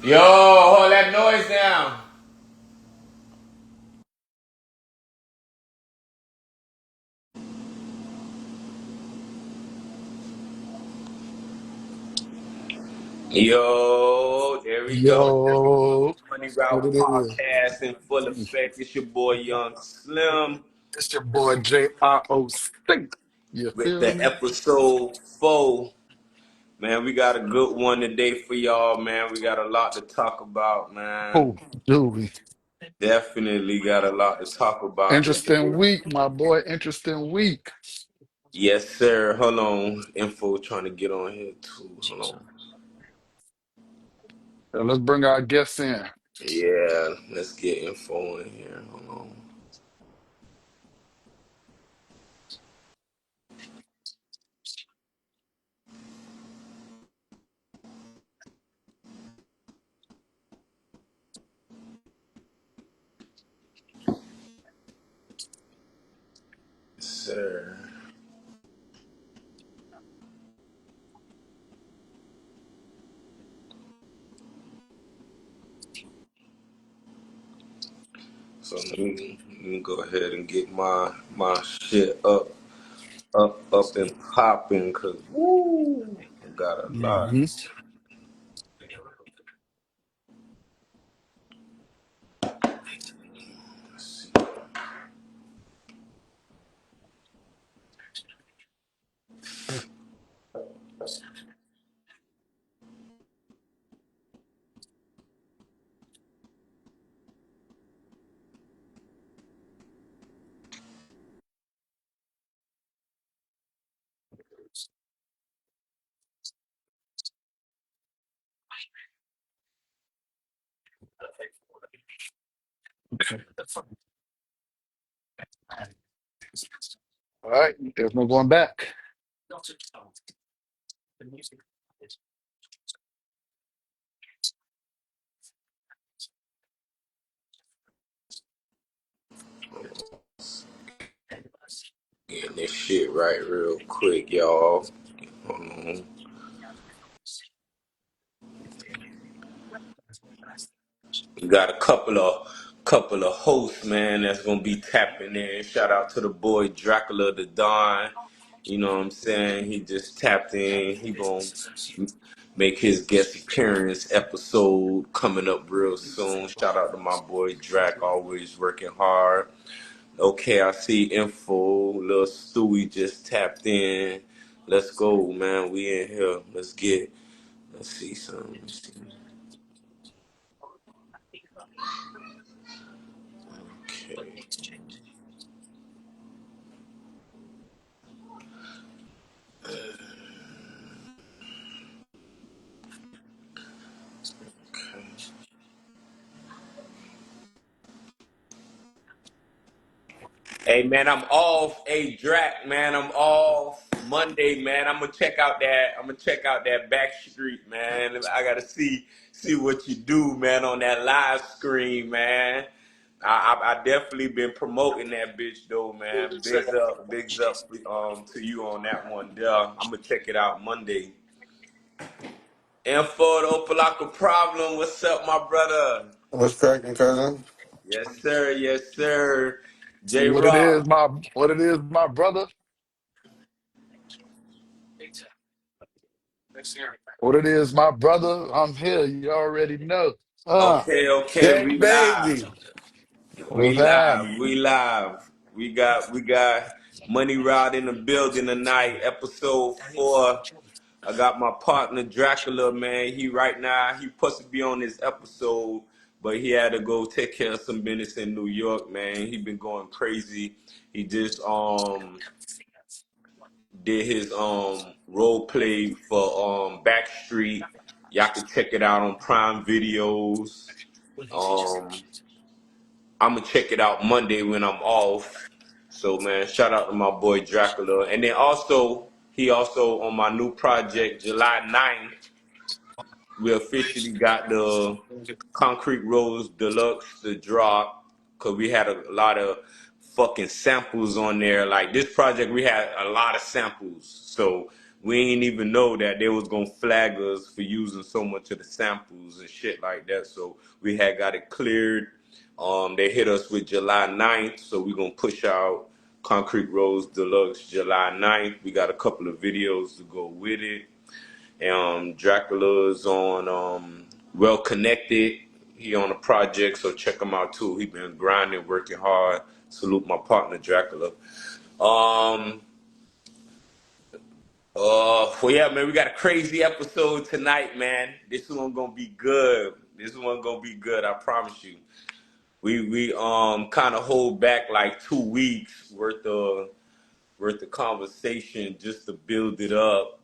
Yo, hold that noise down. Yo, there we go. There we go. Yo, Money what Route it is? Podcast in full effect. It's your boy Young Slim It's your boy J-Roc. You with feel the me? episode 4. Man, we got a good one today for y'all, man. We got a lot to talk about, man. Oh, dude. Definitely got a lot to talk about Interesting today. week, my boy. Interesting week. Yes, sir. Hold on. Info trying to get on here too. Hold on. So let's bring our guests in. Yeah, let's get info in here. Hold on. Yes, sir. So let me go ahead and get my shit up and popping, cause woo, I got a lot. Mhm. Let's Okay. All right, there's no going back. getting this shit right real quick, y'all. Um, we got a couple of hosts, man, that's gonna be tapping in. Shout out to the boy Dracula the Don. You know what I'm saying? He just tapped in. He gonna make his guest appearance episode coming up real soon. Shout out to my boy Drac, always working hard. Okay, I see info. Lil Stewy just tapped in. Let's go, man. We in here. Let's see something. Let's see. Okay. Okay. Hey man, I'm off. Hey Drac, man, I'm off Monday, man. I'm gonna check out that back street, man. I gotta see what you do, man, on that live screen, man. I definitely been promoting that bitch though, man. Bigs up to you on that one there. I'm gonna check it out Monday. And for the Opalaka problem, what's up, my brother? What's cracking, cousin? Yes, sir, yes, sir. What it is, J-Roc. my brother. What it is, my brother. I'm here. You already know. Okay, That we live. baby. What's happening? We live. We got Money Rod in the building tonight, episode 4. I got my partner Dracula, man. He right now he supposed to be on this episode, but he had to go take care of some business in New York, man. He been going crazy. He just did his role play for Backstreet. Y'all can check it out on Prime Videos. Um I'm gonna check it out Monday when I'm off. So man, shout out to my boy Dracula. And then also he also on my new project, July 9th, we officially got the Concrete Rose Deluxe to drop because we had a lot of fucking samples on there. Like this project, we had a lot of samples. So We ain't even know that they was gonna flag us for using so much of the samples and shit like that. So we had got it cleared. They hit us with July 9th, so we gonna push out Concrete Rose Deluxe July 9th. We got a couple of videos to go with it. Dracula's on Well Connected. He on a project, so check him out too. He been grinding, working hard. Salute my partner Dracula. Um, well, yeah, man, we got a crazy episode tonight, man. This one gonna be good. This one gonna be good. I promise you. We kind of hold back like 2 weeks worth of conversation just to build it up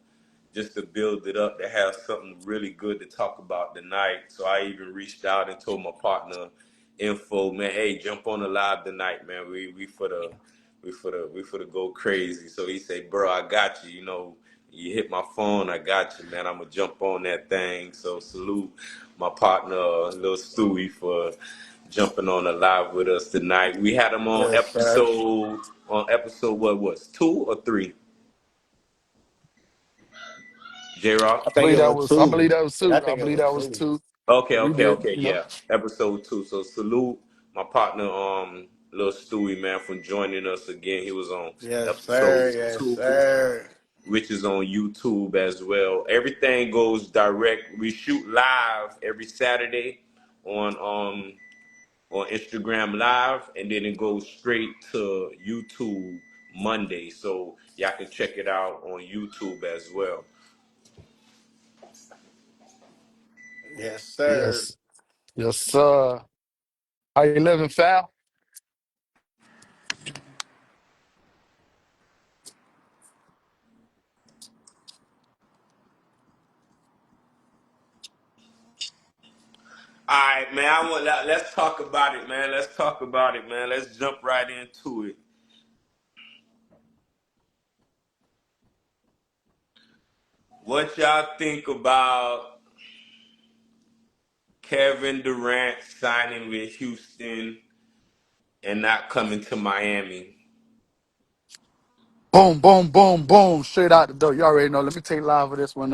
to have something really good to talk about tonight. So I even reached out and told my partner Info, man, hey, jump on the live tonight, man. We for the go crazy. So he said, bro, I got you. You know, you hit my phone, I got you, man. I'm gonna jump on that thing. So salute my partner, Lil Stewy, for jumping on the live with us tonight. We had him Yes, sir. on episode what was 2 or 3? J-Roc? I I think believe it that was was. I two. believe that was Yeah, I two. I think it believe was that was two. two. Okay, We okay, did. okay, yeah. Episode 2. So salute my partner, Lil Stewy, man, for joining us again. He was on Yes, episode sir. Yes, 2, sir. which is on YouTube as well. Everything goes direct. We shoot live every Saturday on Instagram Live, and then it goes straight to YouTube Monday. So y'all can check it out on YouTube as well. Yes, sir. Yes. Yes, sir. How you living, Fal? All right, man. Let's talk about it, man. Let's talk about it, man. Let's jump right into it. What y'all think about Kevin Durant signing with Houston and not coming to Miami? Boom, boom, boom, boom. Straight out the door. You already know. Let me take live of this one.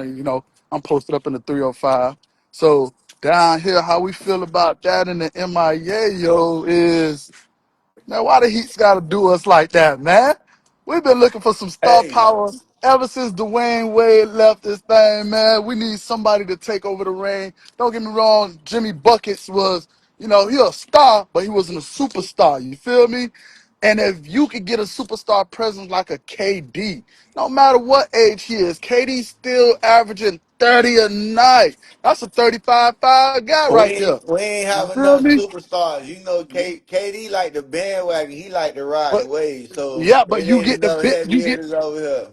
I'm posted up in the 305. So down here, how we feel about that in the MIA, yo, is man, why the Heat's got to do us like that, man? We've been looking for some star Hey, power ever since Dwayne Wade left this thing, man. We need somebody to take over the reign. Don't get me wrong, Jimmy Buckets was, he a star, but he wasn't a superstar. You feel me? And if you could get a superstar presence like a KD, no matter what age he is, KD's still averaging 30 a night. That's a 35-5 guy right there. we ain't You have feel enough me? superstars. You know, KD like the bandwagon. He like to ride the But wave. So yeah, but it you ain't get the enough bit, heavy hitters over here.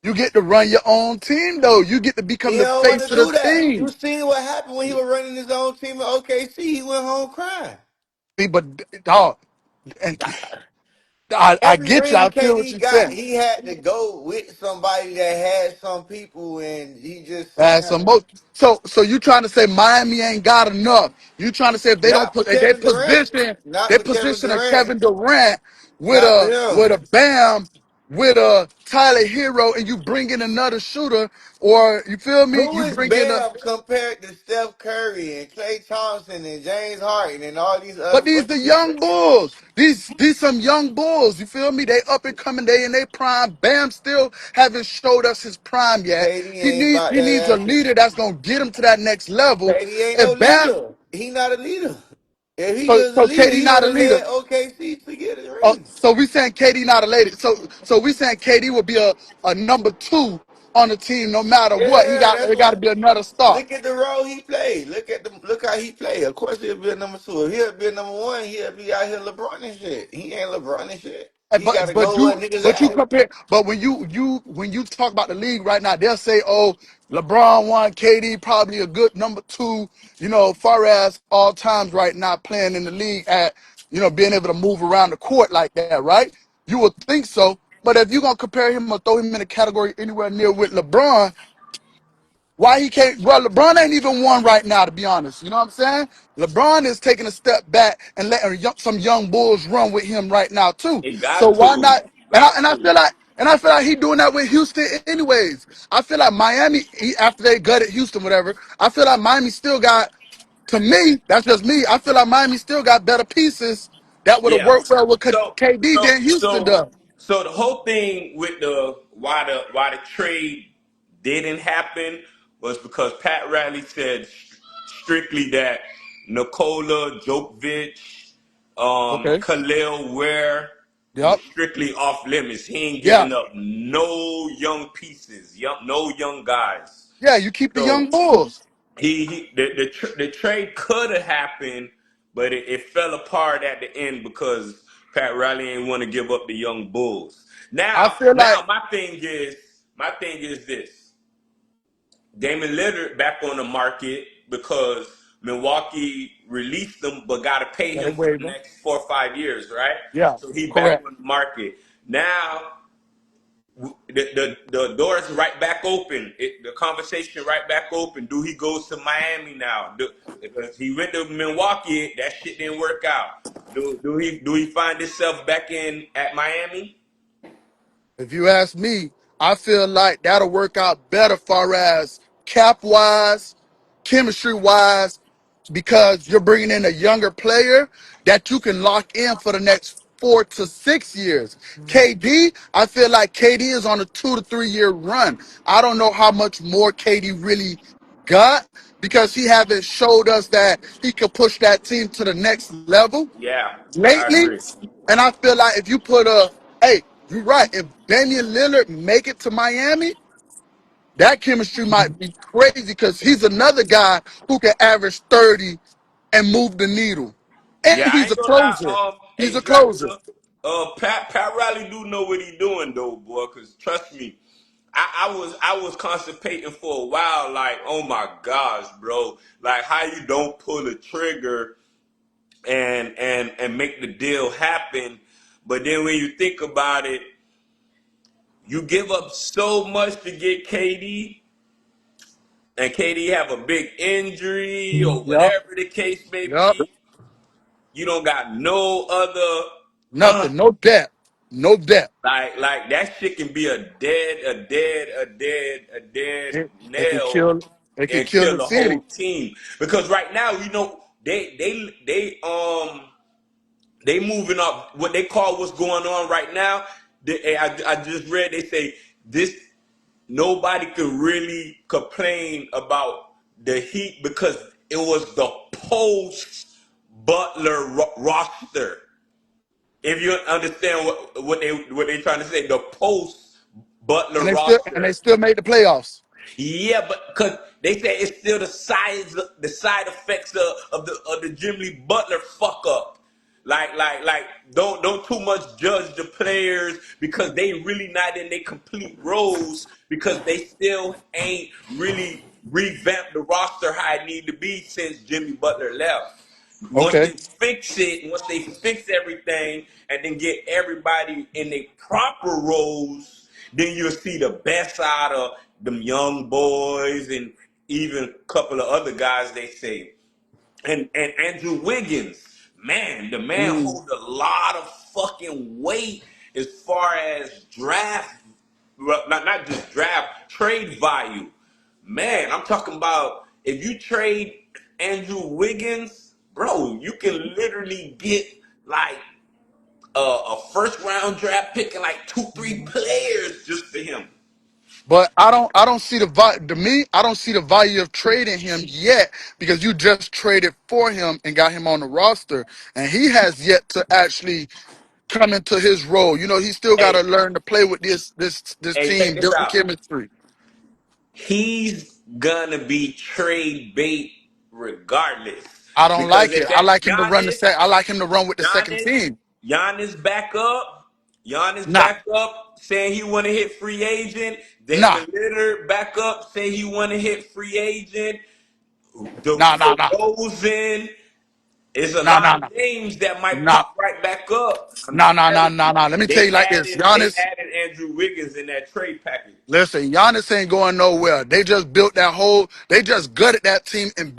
you get to run your own team though. You get to He become the don't want to face of the do that. You team. seen what happened when he was running his own team at OKC? He went home crying. See, but dog, and I Every get you. ring I feel what KD you're got, saying. he had to go with somebody that had some people, and he just Some sometimes more. So you trying to say Miami ain't got enough? You trying to say if they don't not for put they Kevin Durant, not they for Kevin position a Durant, Kevin Durant with not for with him. a Bam with a Tyler Hero and you bring in another shooter or you feel me? Who You is bring in a Bam compared to Steph Curry and Klay Thompson and James Harden and all these But other these the fucking young people? bulls. These some young bulls. You feel me? They up and coming. They in their prime. Bam still haven't showed us his prime yet. KD He ain't needs about he that needs a action. leader that's gonna get him to that next level. KD ain't no If Bam, leader. He not a leader. If he so was a so leader, KD he would not a have leader. led OKC to get a ring. So we saying KD not a lady. So we saying KD will be a number two on the team no matter what. Yeah, that's There got to what. be another star. Look at the role he played. Look how he played. Of course he'll be a number two. If he'll be a number one, he'll be out here LeBron and shit. He ain't LeBron and shit. And He gotta go where niggas but you at. compare but when you talk about the league right now, they'll say, oh, LeBron one, KD probably a good number two, far as all times right now playing in the league at being able to move around the court like that, right? You would think so. But if you're gonna compare him or throw him in a category anywhere near with LeBron, why he can't? Well, LeBron ain't even one right now, to be honest. You know what I'm saying? LeBron is taking a step back and letting some young bulls run with him right now too. It So got why to. not? And I Got and I feel to. like And I feel like he doing that with Houston anyways. I feel like Miami, after they gutted Houston, whatever, I feel like Miami still got, to me, that's just me, I feel like Miami still got better pieces that would have Yeah. worked well with So KD so than Houston so does. so the whole thing with the why the trade didn't happen was because Pat Riley said strictly that Nikola Jokic, Okay. Khalil Ware was Yep. strictly off limits. He ain't Yeah. giving up no young pieces, no young guys. Yeah, you keep the So young Bulls. the trade could have happened, but it fell apart at the end because Pat Riley ain't want to give up the young Bulls. I Now, feel like, now my thing is this: Damon Lillard back on the market because Milwaukee released him, but got to pay yeah, they him for the waived them. next 4 or 5 years, right? Yeah, So he back correct. on the market now. The door is right back open. The conversation right back open. Do he goes to Miami now? Because he went to Milwaukee, that shit didn't work out. Do he find himself back in at Miami? If you ask me, I feel like that'll work out better far as cap wise, chemistry wise, because you're bringing in a younger player that you can lock in for the next 4 to 6 years. KD, I feel like KD is on a 2 to 3 year run. I don't know how much more KD really got because he haven't showed us that he could push that team to the next level Yeah, I lately. agree. And I feel like if you put hey, you're right. If Damian Lillard make it to Miami, that chemistry might be crazy because he's another guy who can average 30 and move the needle. Yeah, And I he's ain't a gonna lie. closer. He's Hey a closer. Dracula, Pat Riley do know what he doing though, boy. Cause trust me, I was constipating for a while. Like, oh my gosh, bro. Like how you don't pull the trigger and make the deal happen. But then when you think about it, you give up so much to get KD, and KD have a big injury or Yep. whatever the case may Yep. be. You don't got no other. Nothing. No depth. No depth. Like that shit can be a dead It can nail kill. It can and kill kill the the whole city. team. Because right now, they moving up what they call what's going on right now. I just read they say this nobody could really complain about the Heat because it was the post Butler roster. If you understand what they trying to say, the post Butler And they roster. still made the playoffs. Yeah, but because they say it's still the side effects of the Jimmy Butler fuck up. Like don't too much judge the players because they really not in their complete roles because they still ain't really revamped the roster how it need to be since Jimmy Butler left. Okay. Once they fix everything and then get everybody in their proper roles, then you'll see the best out of them young boys and even a couple of other guys they say. And Andrew Wiggins, man, the man Mm. holds a lot of fucking weight as far as draft, well, not just draft, trade value. Man, I'm talking about if you trade Andrew Wiggins, bro, you can literally get like a first round draft pick and like two, three players just for him. But I don't see the value to me. I don't see the value of trading him yet because you just traded for him and got him on the roster, and he has yet to actually come into his role. You know, he still got to Hey, learn to play with this hey, check team, this build the out. chemistry. He's gonna be trade bait regardless. I don't Because like it. if I that like him to run the set. I like him to run with the second Giannis, team. Giannis back up, Giannis Nah, back up saying he want to hit free agent. nah, Damon Lillard back up saying he want to hit free agent. nah, nah, nah, DeRozan. It's a nah, lot nah, of nah, names that might nah, pop right back up. I'm nah, just nah, nah, telling nah, you. nah. Let me tell They you like this, added they Giannis. added Andrew Wiggins in that trade package. Listen, Giannis ain't going nowhere. They just built that whole. They just gutted that team and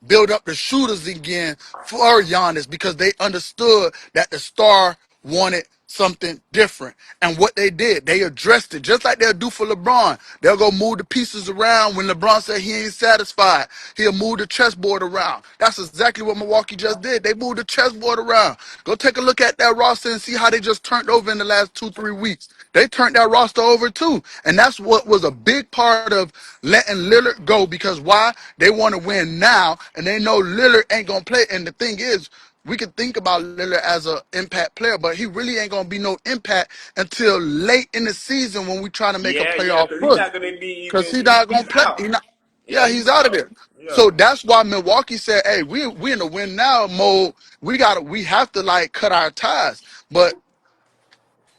build up the shooters again for Giannis because they understood that the star wanted something different. And what they did, they addressed it just like they'll do for LeBron. They'll go move the pieces around when LeBron said he ain't satisfied. He'll move the chessboard around. That's exactly what Milwaukee just did. They moved the chessboard around. Go take a look at that roster and see how they just turned over in the last 2, 3 weeks. They turned that roster over too. And that's what was a big part of letting Lillard go, because why? They want to win now and they know Lillard ain't gonna play. And the thing is, we could think about Lillard as an impact player, but he really ain't gonna be no impact until late in the season when we try to make a Yeah, playoff because he's push. not gonna be Cause even. he not gonna He's play. out. He not. Yeah, Yeah, he's he's out of out. there. Yeah. So that's why Milwaukee said, "Hey, we in the win now mode. We have to like cut our ties." But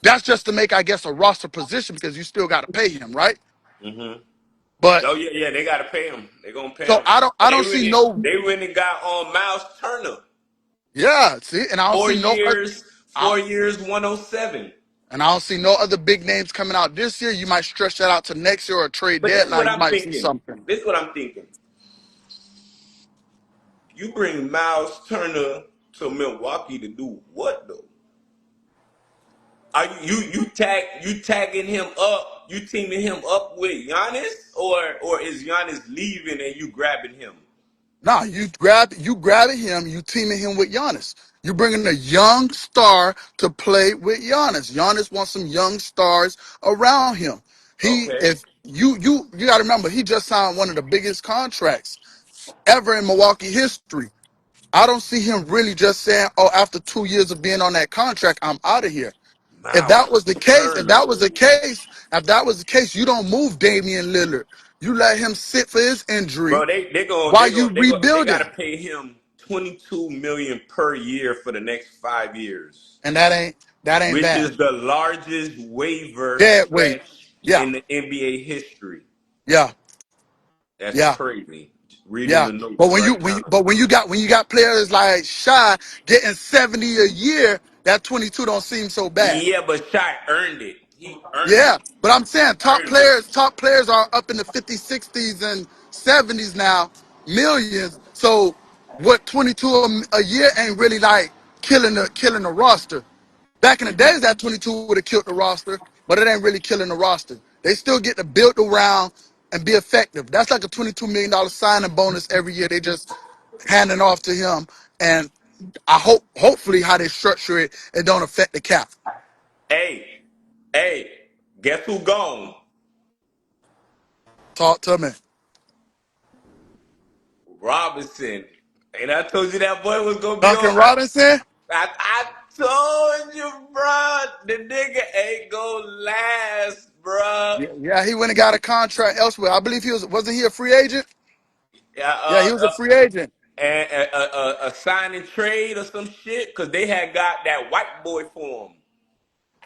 that's just to make, I guess, a roster position because you still got to pay him, right? Mm-hmm. But Oh yeah, yeah. They gotta pay him. They gonna pay so him. I And don't see no. they went and got on Miles Turner. Yeah, see, and I don't Four see no. years. I, 4 years. 107. and I don't see no other big names coming out this year. You might stretch that out to next year or a trade But this is what deadline. You I'm might see thinking. something. This is what I'm thinking. You bring Miles Turner to Milwaukee to do what though? Are you tagging him up? You teaming him up with Giannis, or is Giannis leaving and you grabbing him? Nah, you grabbing him, you teaming him with Giannis. You bringing a young star to play with Giannis. Giannis wants some young stars around him. He Okay. if you got to remember, he just signed one of the biggest contracts ever in Milwaukee history. I don't see him really just saying, "Oh, after 2 years of being on that contract, I'm out of here." If that Miles was the case, if Turner. that was the case, if that was the case, you don't move Damian Lillard. You let him sit for his injury Bro, while you they gotta rebuilding. pay him 22 million per year for the next 5 years, And that ain't which bad. is the largest waiver Dead weight. stretch Yeah, in the NBA history. yeah, That's yeah, crazy. Reading yeah. the notes But when right now. when you got players like Shy getting 70 a year, that 22 don't seem so bad. Yeah, but Shaq earned it. He earned it. Yeah, but I'm saying Earned it. top players are up in the 50s, 60s, and 70s now, millions. So what 22 a year ain't really like killing the roster. Back in the days, that 22 would have killed the roster, but it ain't really killing the roster. They still get to build around and be effective. That's like a $22 million signing bonus every year. They just handing off to him, and hopefully how they structure it, it don't affect the cap. Hey, hey, guess who gone? Talk to me. Robinson. And I told you that boy was gonna be Duncan on. Robinson. I told you, bro. The nigga ain't gonna last, bro. Yeah, yeah, he went and got a contract elsewhere. I believe he wasn't he a free agent? Yeah, Yeah, he was a free agent. and a sign and trade or some shit, cause they had got that white boy for him.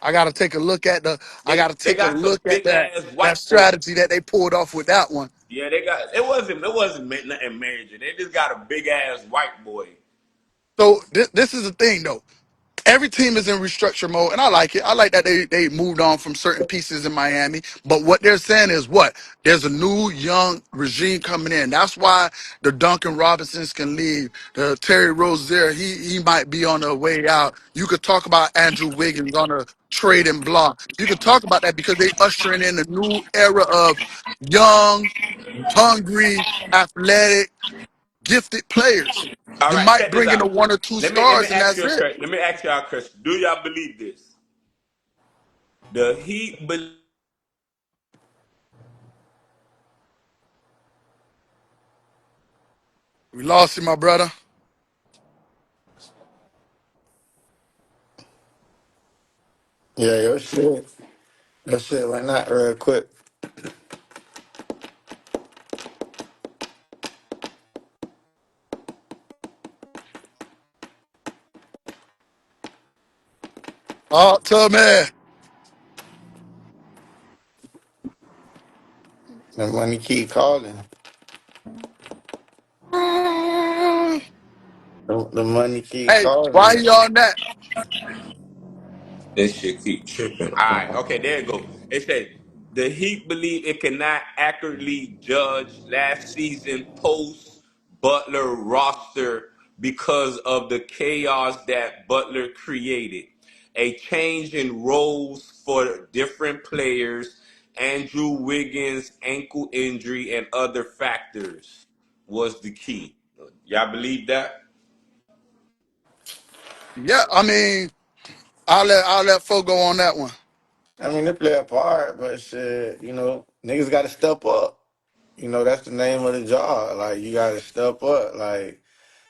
I gotta They take a got some look at big ass that white boy. strategy that they pulled off with that one. Yeah, it wasn't nothing major. They just got a big ass white boy. So this is the thing though. Every team is in restructure mode, and I like it. I like that they moved on from certain pieces in Miami. But what they're saying is what? There's a new young regime coming in. That's why the Duncan Robinsons can leave. The Terry Rozier, he might be on the way out. You could talk about Andrew Wiggins on a trading block. You could talk about that because they ushering in a new era of young, hungry, athletic, gifted players. All You right, might check this bring in out. a one or two Let me stars, and ask that's you a it. question. Let me ask y'all a question. Do y'all believe this? The Heat believe. We lost you, my brother. Yeah, your shit. Your shit went out real quick. Oh, tell me. The money keep calling. The money keep Hey, why calling. he on that? This shit keep tripping. All right, okay, there you go. It said the Heat believe it cannot accurately judge last season post Butler roster because of the chaos that Butler created. a change in roles for different players, Andrew Wiggins' ankle injury, and other factors was the key. Y'all believe that? Yeah, I mean, I'll let folk go on that one. I mean, they play a part, but shit, niggas got to step up. That's the name of the job. Like, you got to step up. Like,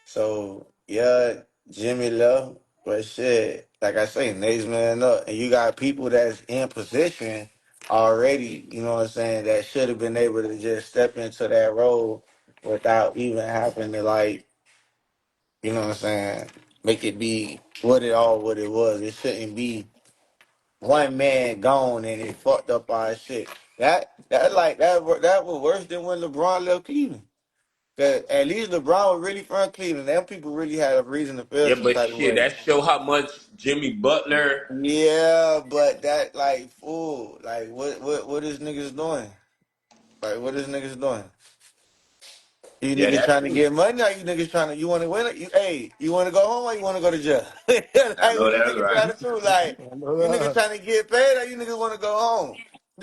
so, yeah, Jimmy left, but shit, like I say, next man up. And you got people that's in position already, you know what I'm saying, that should have been able to just step into that role without even having to, like, you know what I'm saying, make it be what it was. It shouldn't be one man gone and it fucked up our shit. That was worse than when LeBron left Cleveland. Cause at least LeBron was really from Cleveland. Them people really had a reason to feel Yeah, some but type of shit, way. that show how much Jimmy Butler. Yeah, but that like fool. Like what is niggas doing? Like what is niggas doing? You Yeah, niggas that's trying to true. get money, or you niggas trying to you want to win it? You want to go home or you want to go to jail? Like I know what you that's niggas right. trying to do? Like you niggas trying to get paid or you niggas want to go home?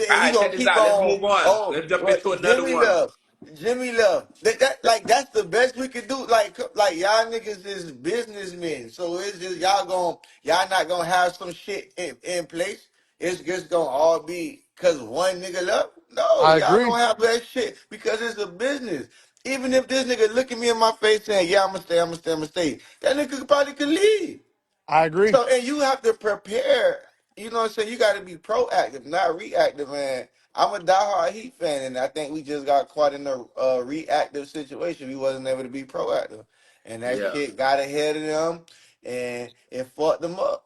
All And you right, gonna check this keep out. Let's on? move on. Oh, Let's jump what into another Jimmy one. love? Jimmy love. That's the best we could do. Like y'all niggas is businessmen, so it's just y'all not gonna have some shit in place. It's just gonna all be cause one nigga left. No, I y'all agree. gonna have that shit because it's a business. Even if this nigga look at me in my face saying, "Yeah, I'm gonna stay," that nigga could leave. I agree. So, and you have to prepare. You know what I'm saying? You got to be proactive, not reactive, man. I'm a diehard Heat fan, and I think we just got caught in a reactive situation. We wasn't able to be proactive, and that Yeah. shit got ahead of them, and it fucked them up.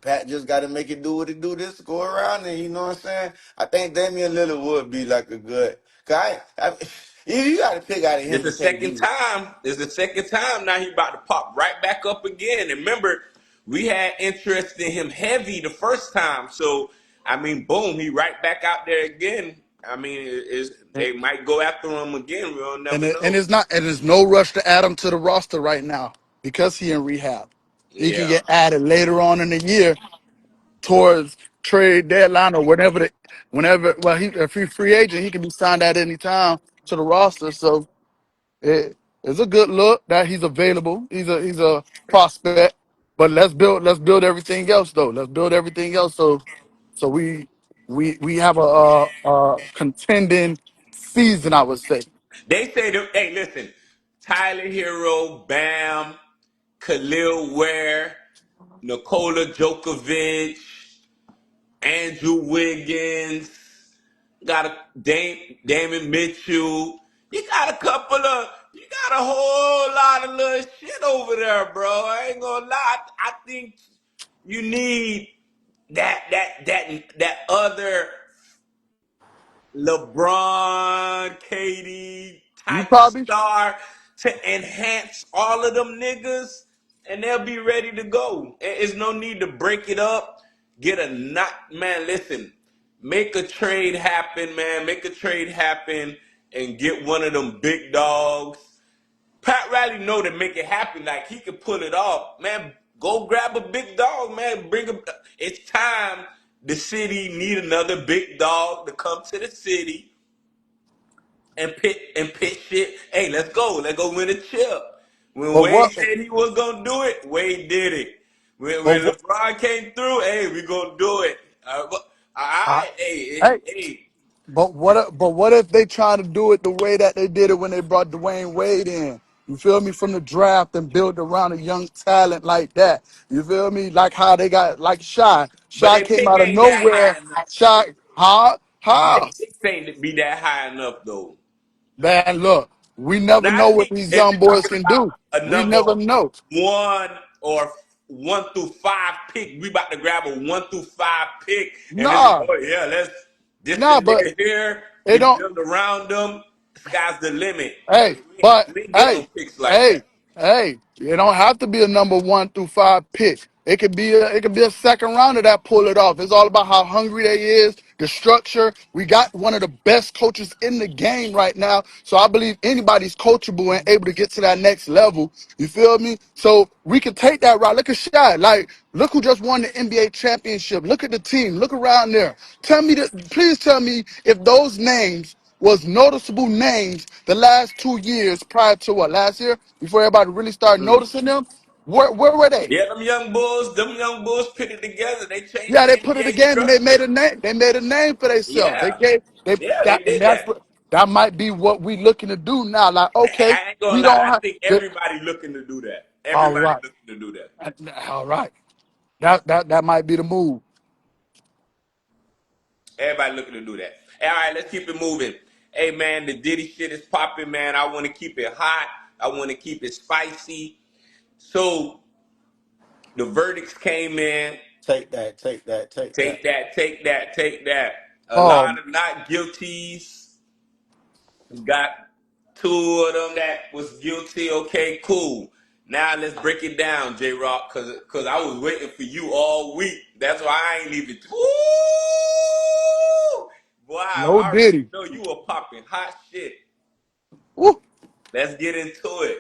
Pat just got to make it do what it do this go around, and you know what I'm saying? I think Damian Lillard would be like a good. Cause you got to pick out of This him the and second KD. time. This is the second time now he about to pop right back up again. And remember, we had interest in him heavy the first time. So I mean, boom, he right back out there again. I mean, they might go after him again. We'll And never it, and know. it's not and there's no rush to add him to the roster right now because he in rehab. He can Yeah. get added later on in the year towards trade deadline or whenever if he's free agent he can be signed at any time to the roster. So it's a good look that he's available. He's a prospect. But let's build everything else though. Let's build everything else so we have a contending season, I would say. They say, hey, listen, Tyler Hero, Bam, Khalil Ware, Nikola Djokovic, Andrew Wiggins, got a Damon Mitchell. You got a whole lot of little shit over there, bro. I ain't gonna lie. I think you need that other LeBron, KD You type probably star to enhance all of them niggas, and they'll be ready to go. There's no need to break it up. Get a not man. Listen, make a trade happen, man. Make a trade happen and get one of them big dogs. Pat Riley know to make it happen. Like he could pull it off, man. Go grab a big dog, man. Bring him. It's time. The city need another big dog to come to the city and pit shit. Hey, let's go. Let's go win a chip. When but Wade what said he was gonna do it, Wade did it. When but what LeBron came through, hey, we gonna do it. All I, right, hey, hey hey. but what if they try to do it the way that they did it when they brought Dwayne Wade in? You feel me? From the draft and build around a young talent like that. You feel me? Like how they got like Shy. But Shy they came pick out of ain't that nowhere. high enough. Shy, how? They How? picks ain't be that high enough though. Man, look, we never Now I know what think these if young you're boys talking can about do. a We number never know. one or 1 through 5 pick, we about to grab a 1 through 5 pick, and it's Nah, oh yeah, let's this the nah, but nigga here. it We don't. build around them. Sky's the limit. Hey, We ain't, but we ain't get no hey, picks like that. hey, hey, it don't have to be a number 1 through 5 pick. It could be a second rounder that pull it off. It's all about how hungry they is the structure. We got one of the best coaches in the game right now. So I believe anybody's coachable and able to get to that next level. You feel me? So we can take that route. Look at Shaq. Like, look who just won the NBA championship. Look at the team. Look around there. Tell me that. Please tell me if those names was noticeable names the last 2 years prior to what, last year, before everybody really started noticing them. Where were they? Yeah, them young bulls put it together. They changed Yeah, the they put it NBA again and they made structure. a name. They made a name for themselves. They Yeah, gave they yeah, they that, and did that's that. what that might be what we looking to do now. Like, okay, I ain't gonna we lie. don't I have think the, everybody looking to do that. all Everybody right, looking to do that. all right. That might be the move. Everybody looking to do that. All right, let's keep it moving. Hey man, the Diddy shit is popping, man. I want to keep it hot. I want to keep it spicy. So the verdicts came in. Take that, take that, take that. Take that, take that, take that. A lot Um, of not guilties. We got two of them that was guilty. Okay, cool. Now let's break it down, J-Roc, cause I was waiting for you all week. That's why I ain't even. Woo! Boy, no I already Diddy. know you were popping hot shit. Woo. Let's get into it.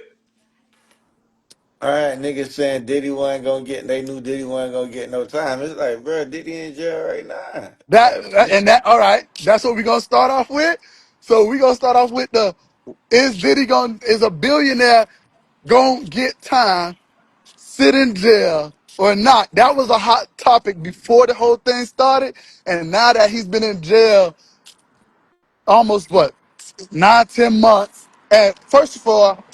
All right, niggas saying Diddy wasn't gonna get. They knew Diddy wasn't gonna get no time. It's like, bro, Diddy in jail right now. Like, And that all right. That's what we gonna start off with. So we gonna start off with the is a billionaire gonna get time, sit in jail or not? That was a hot topic before the whole thing started, and now that he's been in jail almost what 9, 10 months. And first of all,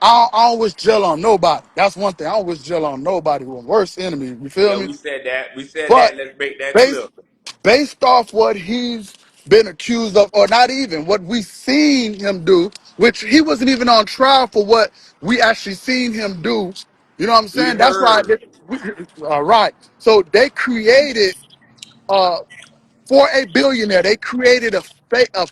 I don't wish jail on nobody. That's one thing. I don't wish jail on nobody. We're worst enemy. You feel Yeah, me? we said that. We said that. But Let's make that clear. based based off what he's been accused of, or not even what we seen him do, which he wasn't even on trial for what we actually seen him do. You know what I'm We saying? That's why. heard. All right. So they created uh, for a billionaire. They created a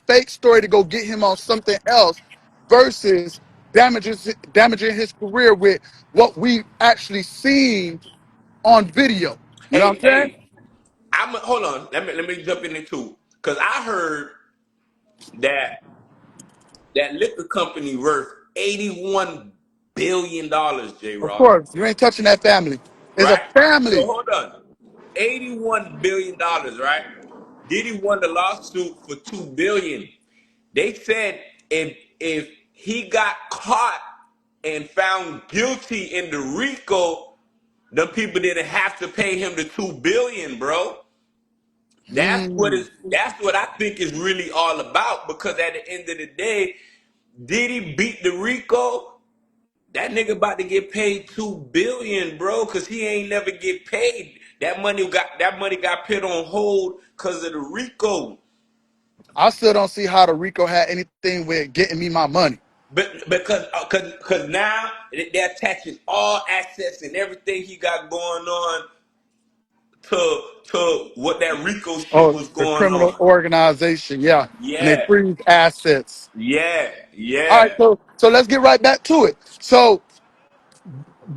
fake story to go get him on something else, versus damaging his career with what we actually seen on video. You know what Hey, I'm saying? hey. Hold on. Let me jump in there too, cause I heard that that liquor company worth $81 billion, J Of Rock. course, you ain't touching that family. It's a Right? So family. hold on. $81 billion, right? Diddy won the lawsuit for $2 billion. They said if he got caught and found guilty in the RICO, them people didn't have to pay him the $2 billion, bro. Mm. That's what I think is really all about. Because at the end of the day, did he beat the RICO? That nigga about to get paid $2 billion, bro, cause he ain't never get paid. That money got put on hold cause of the RICO. I still don't see how the Rico had anything with getting me my money. But because now they're attaching all assets and everything he got going on to what that RICO shit Oh, was the going criminal on. organization, yeah, and they Yeah, freeze assets. yeah, All yeah. right, so let's get right back to it. So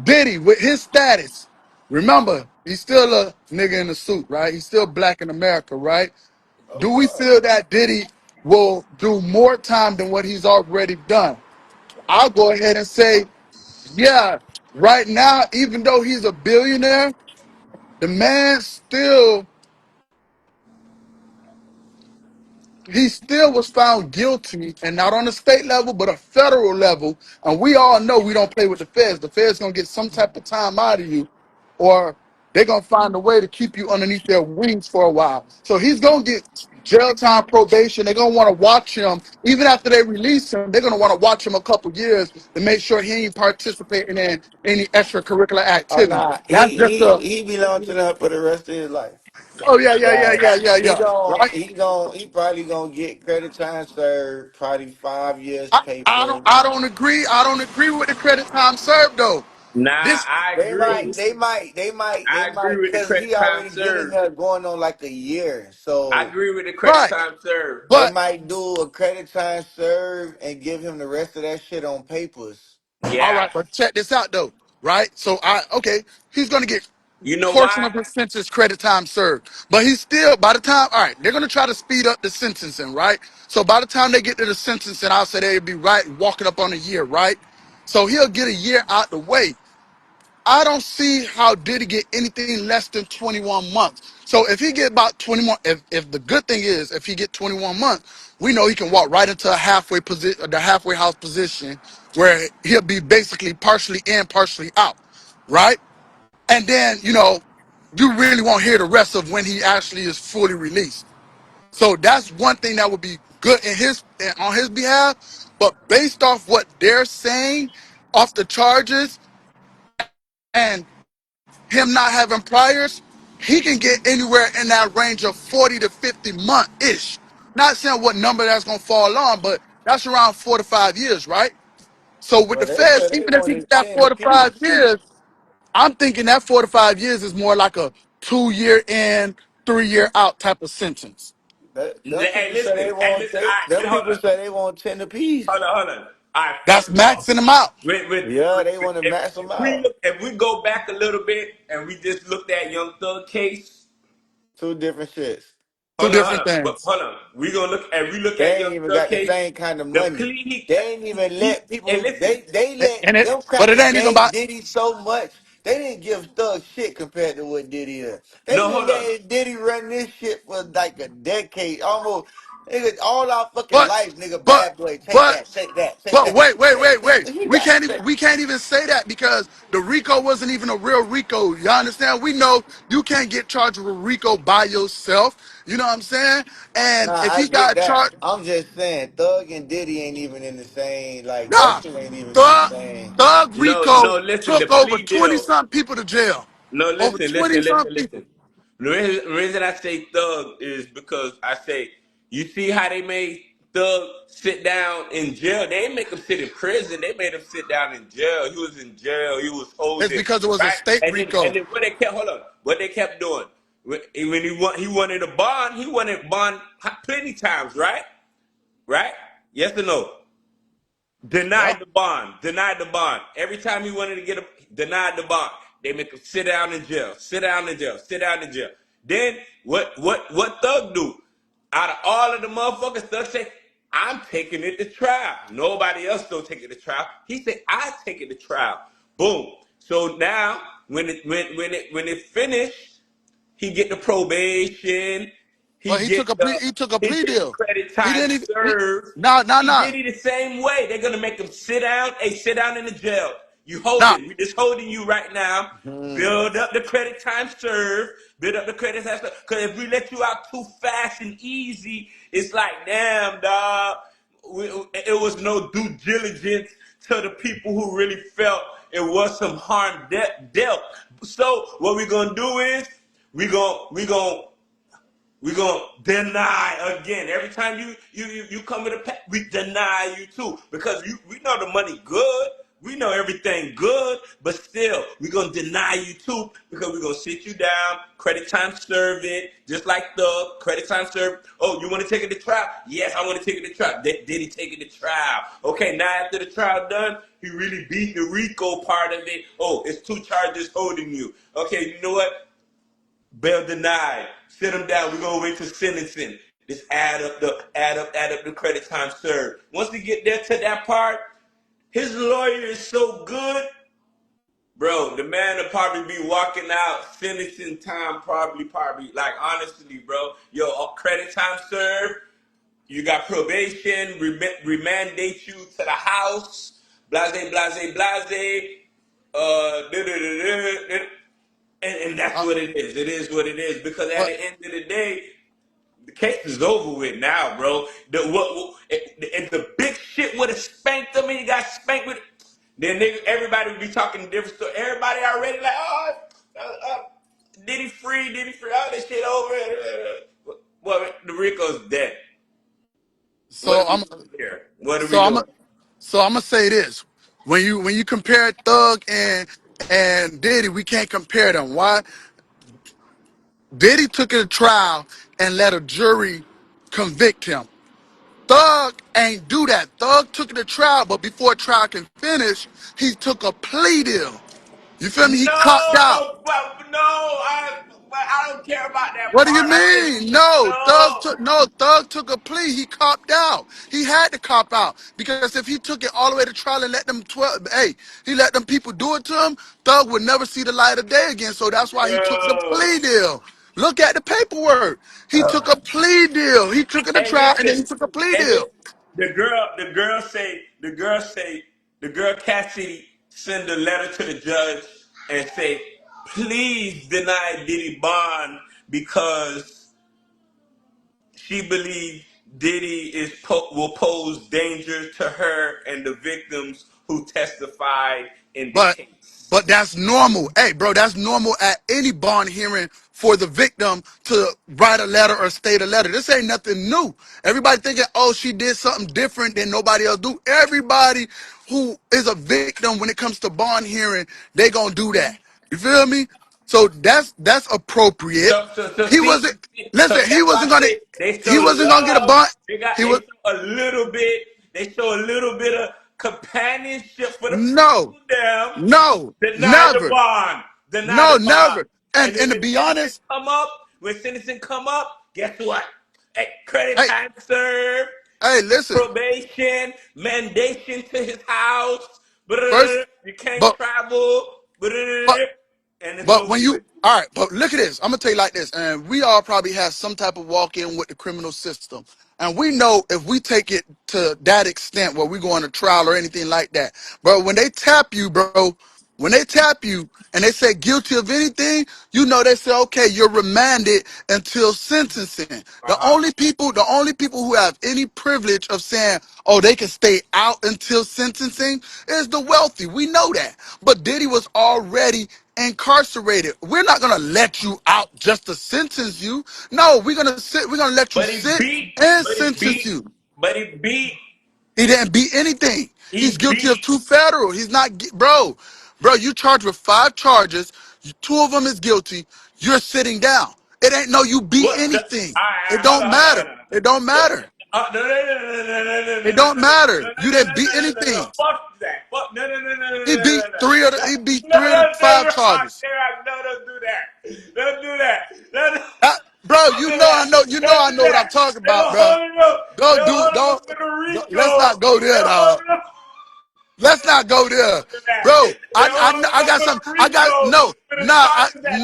Diddy, with his status, remember he's still a nigga in a suit, right? He's still black in America, right? Do of we course. feel that Diddy will do more time than what he's already done? I'll go ahead and say, yeah. Right now, even though he's a billionaire, the man still he still was found guilty, and not on a state level, but a federal level. And we all know we don't play with the feds. The feds gonna get some type of time out of you, or they're gonna find a way to keep you underneath their wings for a while. So he's gonna get jail time, probation. They're gonna want to watch him even after they release him. They're gonna want to watch him a couple years to make sure he ain't participating in any extracurricular Oh activity. nah, That's he just he a he belong to that for the rest of his life. oh yeah yeah yeah Like yeah yeah he yeah gon' right. he gon' he probably gonna get credit time served, probably 5 years I don't paper. I don't agree. I don't agree with the credit time served though. Nah, This I They agree. might, they might, they might, they I agree might, with the cause credit he time already been in served. here going on like a year. I So agree with the credit right, time served. they but might do a credit time serve and give him the rest of that shit on papers. all Yeah. right, but check this out though. Right, so I okay, he's gonna get. You know portion why? of his sentence credit time served. But he's still, by the time, all right, they're going to try to speed up the sentencing, right? So by the time they get to the sentencing, I'll say they'd be right, walking up on a year, right? So he'll get a year out the way. I don't see how Diddy get anything less than 21 months. So if he get about 21, if the good thing is, if he get 21 months, we know he can walk right into a halfway position, the halfway house position, where he'll be basically partially in, partially out, right? And then, you really won't hear the rest of when he actually is fully released. So that's one thing that would be good on his behalf. But based off what they're saying, off the charges and him not having priors, he can get anywhere in that range of 40 to 50 month ish. Not saying what number that's gonna fall on, but that's around 4 to 5 years, right? So with Well, the they feds, said they even if he wanted got 10 four to five apiece. years, I'm thinking that 4 to 5 years is more like a 2 year in, 3 year out type of sentence. Them Hey, people say listen. they Hey, want listen. All right, them hold people on. say they want 10 apiece. Hold on. All right, That's first of all, maxing them out. Yeah, they want to max them if we out. look, if we go back a little bit and we just looked at Young Thug case, Two different shits. Two different things. hold on. We gonna look and we look They at ain't Young even Thug got the case. same kind of The money. plea They ain't even let and people. listen. They let And it, them but it crackers ain't even gave about. Diddy so much. They didn't give Thug shit compared to what Diddy is. They No, didn't hold on. let Diddy run this shit for like a decade, almost. Nigga, all our fucking But, life, nigga. but, Bad boy, take but, that, take that, take but that. wait, wait, wait, wait. He We got can't that. even say that because the RICO wasn't even a real RICO. You understand? We know you can't get charged with RICO by yourself. You know what I'm saying? And Nah, if I he get got that. charged, I'm just saying, Thug and Diddy ain't even in the same. Like that nah, shit ain't even in the Thug, same. Thug No, RICO listen, the took over plea 20 deal. something people to jail. No, Over listen, 20 something people. listen. The reason I say Thug is because I say, you see how they made Thug sit down in jail? They didn't make him sit in prison. They made him sit down in jail. He was in jail. He was It's holding, because it was a right? state And RICO. then what they kept, hold on, what they kept doing, when he wanted a bond, he wanted bond plenty times, right? Right? Yes or no? Yep. Denied the bond. Denied the bond. Every time he wanted to get a denied the bond. They make him sit down in jail. Sit down in jail. Sit down in jail. Then what Thug do? Out of all of the motherfuckers, Thug say, I'm taking it to trial. Nobody else don't take it to trial. He said, I take it to trial. Boom. So now when it finished, he get the probation. He But get he took a he plea get the deal. credit He time didn't even served. nah, nah, He nah. did it the same way. They're gonna make him sit down. Hey, sit down in the jail. You Nah. holding. We just holding you right now. Hmm. Build up the credit time served. Build up the credit time served. Because if we let you out too fast and easy, it's like, damn, dog. It was no due diligence to the people who really felt it was some harm dealt. So what we're gonna do is we're gonna deny again. Every time you come with a pack, we deny you too. Because we know the money good. We know everything good, but still, we're gonna deny you too because we're gonna sit you down, credit time serve it, just like the credit time serve. Oh, you wanna take it to trial? Yes, I wanna take it to trial. Did he take it to trial? Okay, now after the trial done, he really beat the RICO part of it. Oh, it's two charges holding you. Okay, you know what? Bail denied. Sit him down. We're gonna wait till sentencing. Just add up the credit time served. Once we get there to that part, his lawyer is so good, bro. The man will probably be walking out sentencing time, probably. Like honestly, bro, yo, credit time served. You got probation, remandate you to the house, blase. And that's Uh, what it is. It is what it is. Because at but the end of the day, the case is over with now, bro. If the big shit would have spanked him and he got spanked with it, then everybody would be talking a different story. Everybody already like, oh, did he free, all this shit over. Well, the Rico's dead. What so are we I'm doing here? What are we so I'm doing? so I'm gonna say this. When you compare Thug and Diddy, we can't compare them. Why? Diddy took it to trial and let a jury convict him. Thug ain't do that. Thug took it to trial, but before trial can finish, he took a plea deal. You feel me? He copped out. No, but I don't care about that What do you part. I think mean? No, no. Thug took a plea. He copped out. He had to cop out because if he took it all the way to trial and let them 12, hey, he let them people do it to him, Thug would never see the light of day again. So that's why he took the Yo. plea deal. Look at the paperwork. He took a plea deal. He took it to Hey, trial and then listen. he took a plea Hey, deal. listen. The girl Cassidy send a letter to the judge and say, please deny Diddy bond because she believes Diddy will pose danger to her and the victims who testified in the But case. but that's normal. Hey, bro, that's normal at any bond hearing for the victim to write a letter or state a letter. This ain't nothing new. Everybody thinking, oh, she did something different than nobody else do. Everybody who is a victim when it comes to bond hearing, they gonna do that. You feel me? So that's appropriate. He wasn't So listen, that's why I say they he show wasn't gonna get a love. bond. He They was show a little bit. They show a little bit of companionship for the no, people. Them no, deny the never. bond. Deny No, the bond. never. And then And to when be sentencing honest, come up, guess what? Hey, credit hey, time served, hey, listen. probation, mandation to his house. First, You can't but travel. but And it's But over when with. you, all right, but look at this. I'm gonna tell you like this, and we all probably have some type of walk-in with the criminal system, and we know if we take it to that extent where we go on a trial or anything like that. But when they tap you, bro, when they tap you and they say guilty of anything, you know they say, okay, you're remanded until sentencing. Uh-huh. The only people who have any privilege of saying, oh, they can stay out until sentencing is the wealthy. We know that. But Diddy was already incarcerated. We're not gonna let you out just to sentence you. No, we're gonna let you But he sit beat, and but he sentence beat, you. but he beat, He didn't beat anything. He's he guilty of beat. 2 federal. He's not, bro, you charged with 5 charges. 2 of them is guilty. You're sitting down. It ain't no you beat What? anything. All It right, hold don't on, hold on, matter. hold on. It don't What? matter. No, no, no, no, no, no, no, It no, no, don't matter. no, no, You no, didn't no, beat no, no, no. anything. Fuck that. Fuck no, no, no, no, no, no, He beat no, no. three of the he beat No, three of the no, five J-Roc, charges. J-Roc, no, don't do that. Don't do that. No, no, Bro, don't do that. Don't I do know what that. I'm talking They about, were bro. holding him up for the Let's Rico. not go They there, were dog. holding him. Let's not go there, To that. bro. They were holding I up got for some. the I got Rico no, for the nah, charges that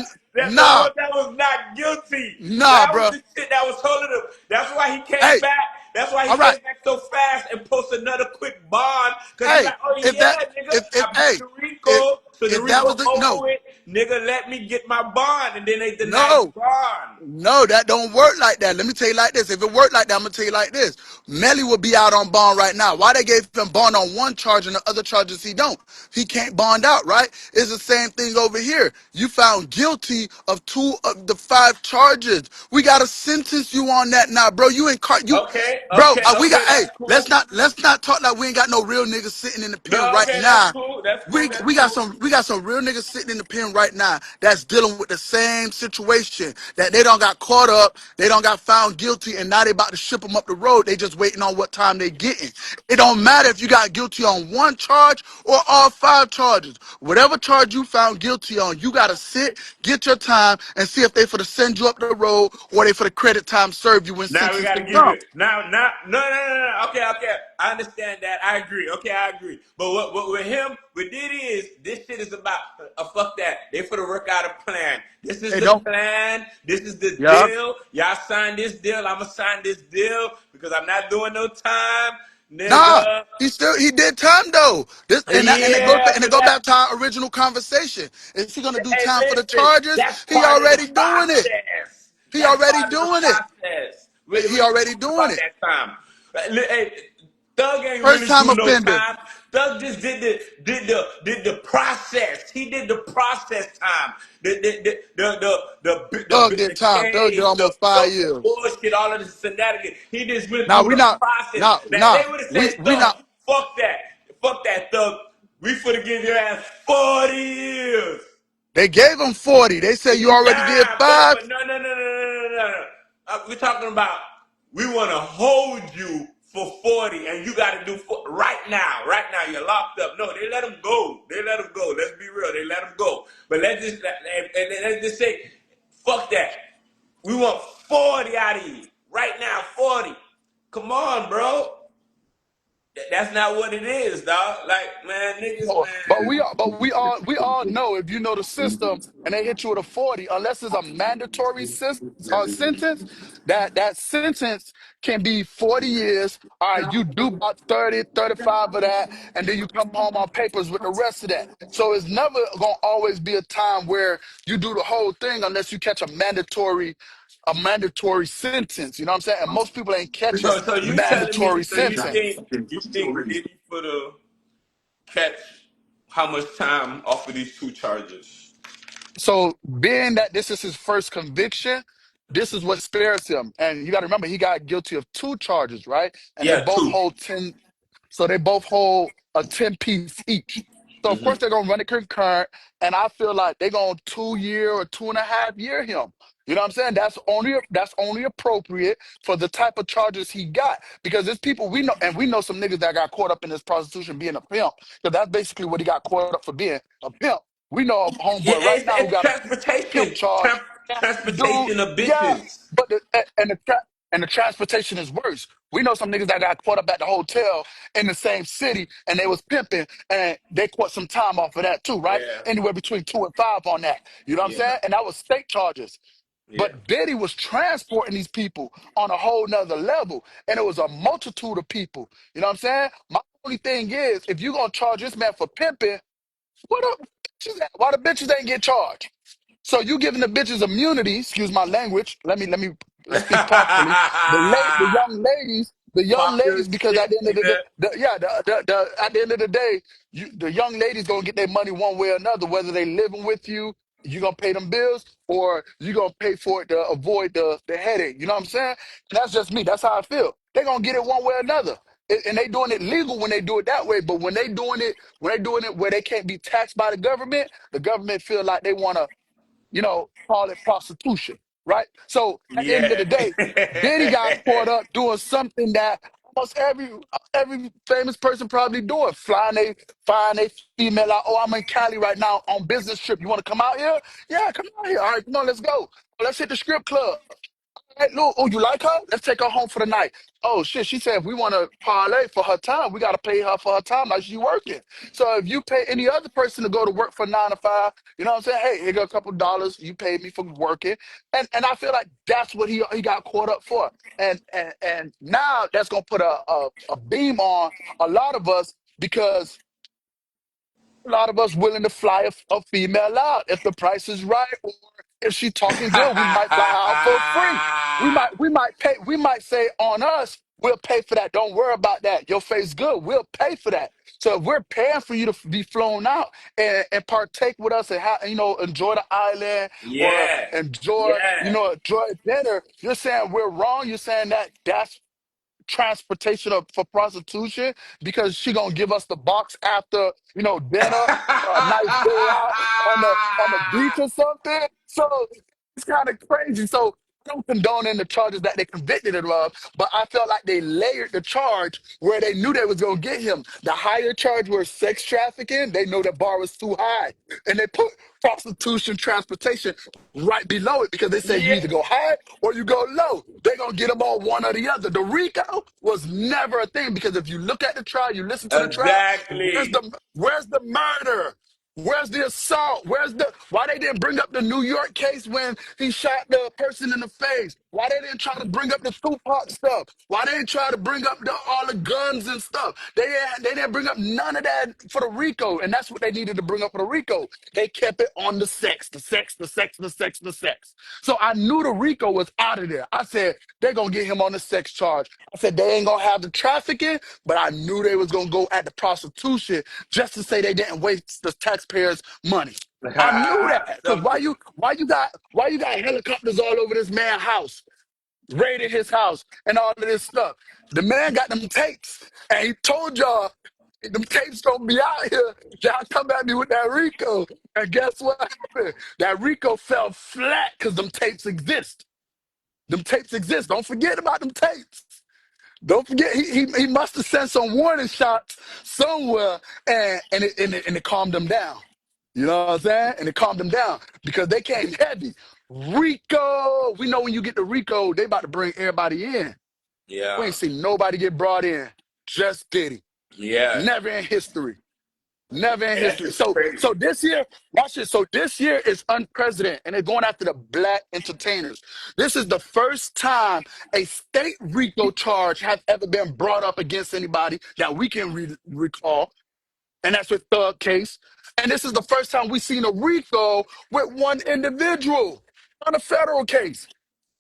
the nah, one that was not guilty. nah, That was bro. the shit that was holding him. That's why he came Hey, back. That's why he all right. came back so fast and posted another quick bond. Cause he's Hey, like, oh if that, yeah, nigga, if I beat hey, the Rico. So the if that was Rico's the over no, with. Nigga, let me get my bond. And then they denied no. the bond. No, that don't work like that. Let me tell you like this. If it worked like that, I'm gonna tell you like this. Melly would be out on bond right now. Why they gave him bond on one charge and the other charges he don't? He can't bond out, right? It's the same thing over here. You found guilty of 2 of the 5 charges. We gotta sentence you on that now, bro. You in car you Okay, bro, okay, we got okay, hey, that's cool. let's not talk like we ain't got no real niggas sitting in the pen No, right okay, that's now. cool. That's cool. We That's we got cool. some real niggas sitting in the pen right now that's dealing with the same situation that they don't got caught up, they don't got found guilty, and now they about to ship them up the road. They just waiting on what time they getting. It don't matter if you got guilty on one charge or all 5 charges. Whatever charge you found guilty on, you gotta sit, get your time, and see if they for to send you up the road or they for the credit time serve you when Now we got to sentencing give you comes. now. No, no, no, no. Okay, okay. I understand that. I agree. Okay, I agree. But what with him, with Diddy is this shit is about fuck that. They for to work out a plan. This is They the don't. plan. This is the Yeah. deal. Y'all sign this deal. I'ma sign this deal because I'm not doing no time, Nah, nigga. he did time though. Yeah, And it but go that. back to our original conversation. Is he gonna do Hey, time for the listen. charges? That's He part of the already doing it. process. He That's already part of the doing it. process. We He ain't already talking doing about it. that time. Hey, Thug ain't First really time do no offender. time. Thug just did the process. He did the process time. Thug did The time. Thug did case, almost the 5 years. bullshit, all of this shenanigans. He just went Now through we the not. process. Nah, Now if nah. they would have said, We Thug, not. fuck that, Thug. We finna give your ass 40 years. They gave him 40. They said you already did Nah, but 5. no. We're talking about we want to hold you for 40, and you got to do right now. Right now, you're locked up. No, they let him go. They let him go. Let's be real. They let him go. But let's just say, fuck that. We want 40 out of you right now. 40. Come on, bro. That's not what it is, dog. Like, man, niggas, But man. we all know if you know the system and they hit you with a 40, unless it's a mandatory sentence, that sentence can be 40 years. All right, you do about 30, 35 of that, and then you come home on papers with the rest of that. So it's never gonna always be a time where you do the whole thing unless you catch a mandatory sentence. You know what I'm saying? And most people ain't catching So you telling me? mandatory So you sentence. think Diddy for the catch how much time off of these two charges? So, being that this is his first conviction, this is what spares him. And you got to remember, he got guilty of two charges, right? And they Yeah, both two. hold 10. So they both hold a 10 piece each. So of course they're gonna run it concurrent, and I feel like they're gonna 2 year or 2.5 year him. You know what I'm saying? That's only appropriate for the type of charges he got. Because there's people we know, and we know some niggas that got caught up in this prostitution being a pimp. Because that's basically what he got caught up for, being a pimp. We know a Yeah, homeboy right it's, now who it's got a pimp transportation. charge. Dude, Transportation of yeah, bitches. but the transportation is worse. We know some niggas that got caught up at the hotel in the same city and they was pimping and they caught some time off of that too, right? Yeah, Anywhere between 2 and 5 on that. You know what I'm yeah, saying? And that was state charges. yeah. But Diddy was transporting these people on a whole nother level. And it was a multitude of people. You know what I'm saying? My only thing is, if you're gonna charge this man for pimping, what the bitches at? Why the bitches ain't get charged? So you giving the bitches immunity, excuse my language. Let's speak properly. The young ladies, Poppin' because at shit, the end of the day, nigga. at the end of the day, the young ladies gonna get their money one way or another, whether they living with you, you gonna pay them bills, or you gonna pay for it to avoid the headache. You know what I'm saying? And that's just me. That's how I feel. They gonna get it one way or another. And they doing it legal when they do it that way, but when they doing it where they can't be taxed by the government feel like they wanna call it prostitution, right? So at the end of Yeah. the day, Diddy got caught up doing something that almost every famous person probably doing, flying a female out. Oh, I'm in Cali right now on business trip. You want to come out here? Yeah, come out here. All right, come on, let's go. Let's hit the strip club. Hey, look, oh, you like her? Let's take her home for the night. Oh shit, she said if we want to parlay for her time, we gotta pay her for her time like she working. So if you pay any other person to go to work for 9 to 5, you know what I'm saying? Hey, here go a couple dollars. You paid me for working, and I feel like that's what he got caught up for. And now that's gonna put a beam on a lot of us because a lot of us willing to fly a female out if the price is right, or if she talking good, we might fly her out for free. We might say on us, we'll pay for that. Don't worry about that. Your face good. We'll pay for that. So if we're paying for you to be flown out and partake with us and enjoy the island or Yeah. enjoy, Yeah. enjoy dinner, you're saying we're wrong. You're saying that's transportation for prostitution because she gonna give us the box after dinner for a nice day out on the beach or something. So it's kind of crazy. So I don't condone in the charges that they convicted him of, but I felt like they layered the charge where they knew they was gonna get him. The higher charge was sex trafficking. They know the bar was too high, and they put prostitution transportation right below it because they say you Yeah. either go high or you go low. They're gonna get them all one or the other. The RICO was never a thing because if you look at the trial, you listen to the trial, Exactly. where's the murder? Where's the assault? Why they didn't bring up the New York case when he shot the person in the face? Why they didn't try to bring up the Tupac stuff? Why they didn't try to bring up all the guns and stuff? They didn't bring up none of that for the RICO, and that's what they needed to bring up for the RICO. They kept it on the sex, the sex, the sex, the sex, the sex. So I knew the RICO was out of there. I said they're gonna get him on the sex charge. I said they ain't gonna have the trafficking, but I knew they was gonna go at the prostitution just to say they didn't waste the taxpayers' money. I knew that because So why you got helicopters all over this man's house, raiding his house, and all of this stuff. The man got them tapes, and he told y'all them tapes gonna be out here. Y'all come at me with that Rico, and guess what happened? That Rico fell flat because them tapes exist. Them tapes exist. Don't forget about them tapes. Don't forget, he must have sent some warning shots somewhere, and it calmed them down. You know what I'm saying? And it calmed them down because they came heavy. Rico, we know when you get to Rico, they about to bring everybody in. We Yeah. ain't seen nobody get brought in. Just Diddy. Yeah. Never in history. Never in Hey, that history. shit was So crazy. this year, watch it. So this year is unprecedented, and they're going after the black entertainers. This is the first time a state RICO charge has ever been brought up against anybody that we can recall, and that's with Thug case. And this is the first time we've seen a RICO with one individual on a federal case.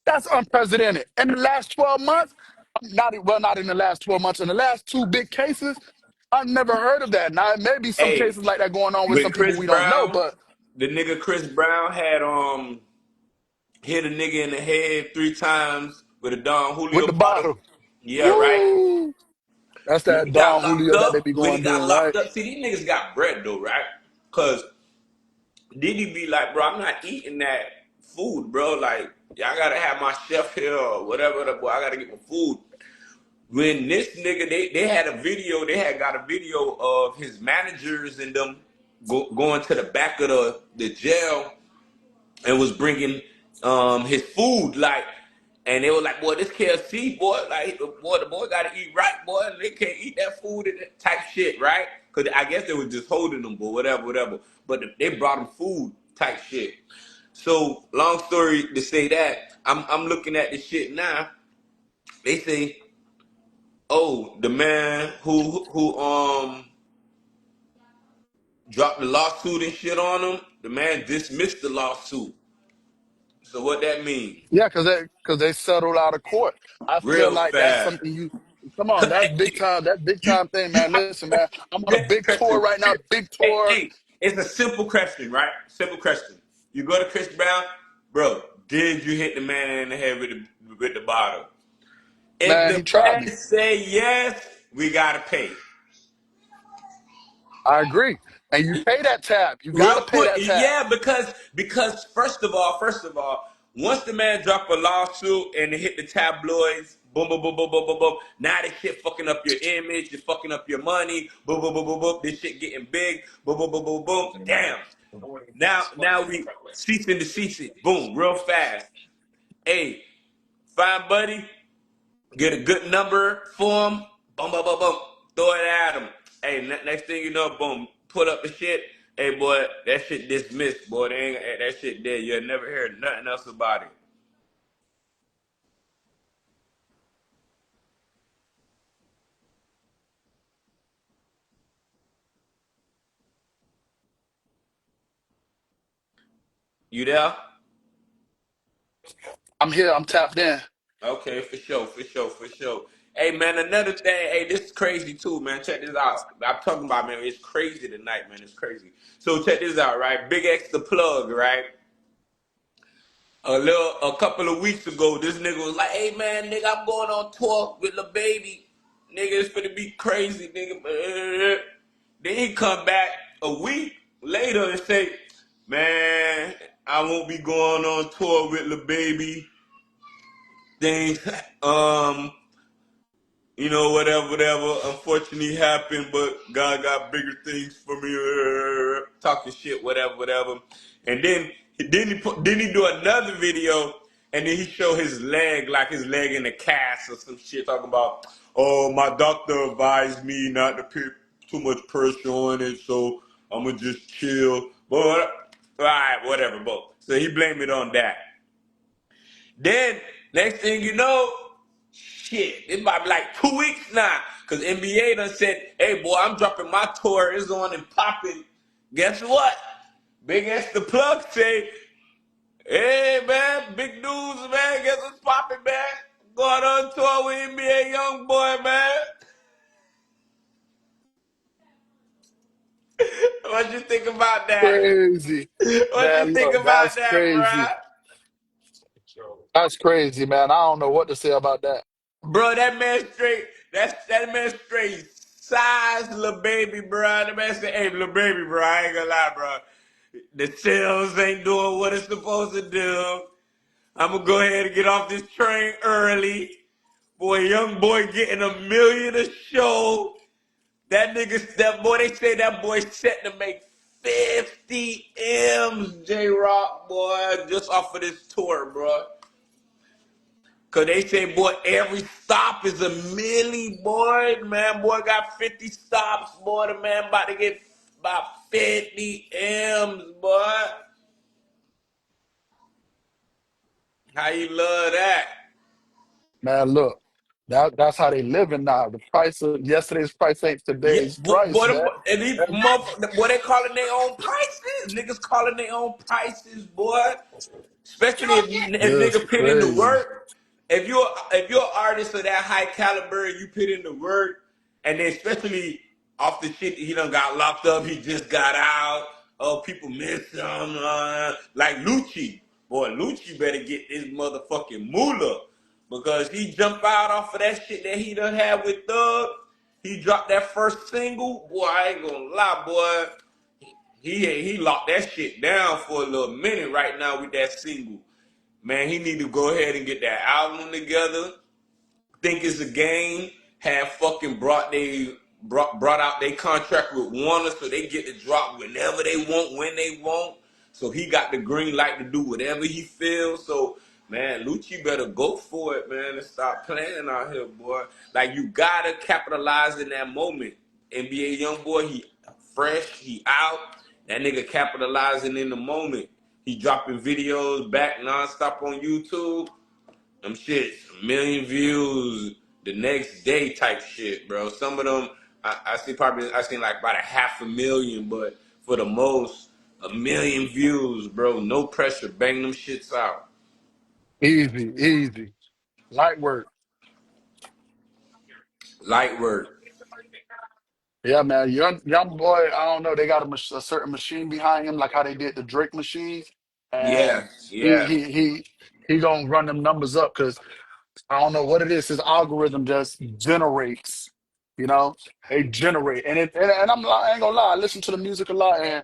That's unprecedented. In the last 12 months, not in the last 12 months, in the last two big cases, I've never heard of that. Now, maybe some Hey, cases like that going on with with some people Chris we don't know, Brown, but the nigga Chris Brown had hit a nigga in the head 3 times with a Don with Julio the bottle. bottle, Yeah, right. woo, that's When that he got Don locked Julio that they up, be going doing, right? see these niggas got bread though, right? Cause Diddy be like, bro, I'm not eating that food, bro. Like, y'all gotta have my chef here or whatever. Boy, I gotta get my food. When this nigga, they had a video, they had got a video of his managers and them going to the back of the jail and was bringing his food, like, and they were like, boy, this KFC, boy, like, boy, the boy gotta eat right, boy. They can't eat that food and that type shit, right? Because I guess they was just holding them, but whatever. But they brought him food type shit. So long story to say that, I'm looking at this shit now. They say, oh, the man who dropped the lawsuit and shit on him, the man dismissed the lawsuit. So what that mean? Yeah, because they settled out of court. I feel Real like that's fast. something you come on, that's big time, that big You, time thing, you man. Listen, man, I'm on a next big tour question. right now, big Hey, tour. hey, it's a simple question, right? Simple question. You go to Chris Brown, bro. Did you hit the man in the head with the bottle? If Man, the he tried man me. say yes, we gotta pay. I agree. And you pay that tab. You gotta Real pay quick, that tab. yeah, because first of all, once the man drop a lawsuit and it hit the tabloids, boom, boom, boom, boom, boom, boom, boom. Now this shit fucking up your image, you're fucking up your money, boom, boom, boom, boom, boom. This shit getting big, boom, boom, boom, boom, boom. Damn. Now we cease and desist it, boom, real fast. Hey, fine buddy, get a good number for him. Boom, boom, boom, boom. Throw it at him. Hey, next thing you know, boom, put up the shit. Hey, boy, that shit dismissed, boy. They ain't that shit dead. You'll never hear nothing else about it. You there? I'm here, I'm tapped in. Okay, for sure, for sure, for sure. Hey, man, another thing. Hey, this is crazy too, man. Check this out. I'm talking about, man. It's crazy tonight, man. It's crazy. So check this out, right? Big X the plug, right? A couple of weeks ago, this nigga was like, "Hey man, nigga, I'm going on tour with Lil Baby, nigga. It's gonna be crazy, nigga." Then he come back a week later and say, "Man, I won't be going on tour with Lil Baby. Things, whatever. Unfortunately happened, but God got bigger things for me." Talking shit, whatever. And then he do another video, and then he show his leg, like his leg in a cast or some shit, talking about, oh, my doctor advised me not to put too much pressure on it, so I'm gonna just chill. But all right, whatever, bro. So he blamed it on that. Then next thing you know, shit, it might be like 2 weeks now. Cause NBA done said, hey boy, I'm dropping my tour, it's on and popping. Guess what? Big S the plug say, hey man, big news, man, guess what's popping, man? Going on tour with NBA young boy, man. What you think about that? Crazy. What you Man, think look, about that's that, crazy. bruh? That's crazy, man. I don't know what to say about that. Bro, that man straight, that man straight size little baby, bro. The man said, hey, little baby, bro, I ain't gonna lie, bro. The sales ain't doing what it's supposed to do. I'm gonna go ahead and get off this train early. Boy, young boy getting 1 million a show. That boy, they say that boy set to make 50 M's, J-Roc, boy, just off of this tour, bro. Cause they say, boy, every stop is a milli, boy. Man, boy got 50 stops, boy. The man about to get about 50 M's, boy. How you love that? Man, look, that's how they living now. The price of yesterday's price ain't Yeah, today's boy, price, man. and these motherfuckers, boy, they calling their own prices. Niggas calling their own prices, boy. Especially if It's nigga put in the crazy. work. If you're an artist of that high caliber, you put in the work, and then especially off the shit that he done got locked up, he just got out. Oh, people miss him. Like Lucci. Boy, Lucci better get this motherfucking moolah. Because he jumped out off of that shit that he done had with Thug. He dropped that first single. Boy, I ain't gonna lie, boy. He locked that shit down for a little minute right now with that single. Man, he need to go ahead and get that album together. Think it's a game. Have fucking brought out their contract with Warner so they get to drop whenever they want, when they want. So he got the green light to do whatever he feels. So man, Lucci better go for it, man, and stop playing out here, boy. Like you gotta capitalize in that moment. NBA young boy, he fresh, he out. That nigga capitalizing in the moment. He dropping videos back nonstop on YouTube. Them shits, 1 million views the next day type shit, bro. Some of them, I seen like about 500,000, but for the most, 1 million views, bro. No pressure, bang them shits out. Easy, easy. Light work. Light work. Yeah, man. Young boy, I don't know. They got a certain machine behind him, like how they did the Drake machine, Yeah, and he yeah, he he he gonna run them numbers up because I don't know what it is. His algorithm just generates. You know, they generate, and I ain't gonna lie. I listen to the music a lot, and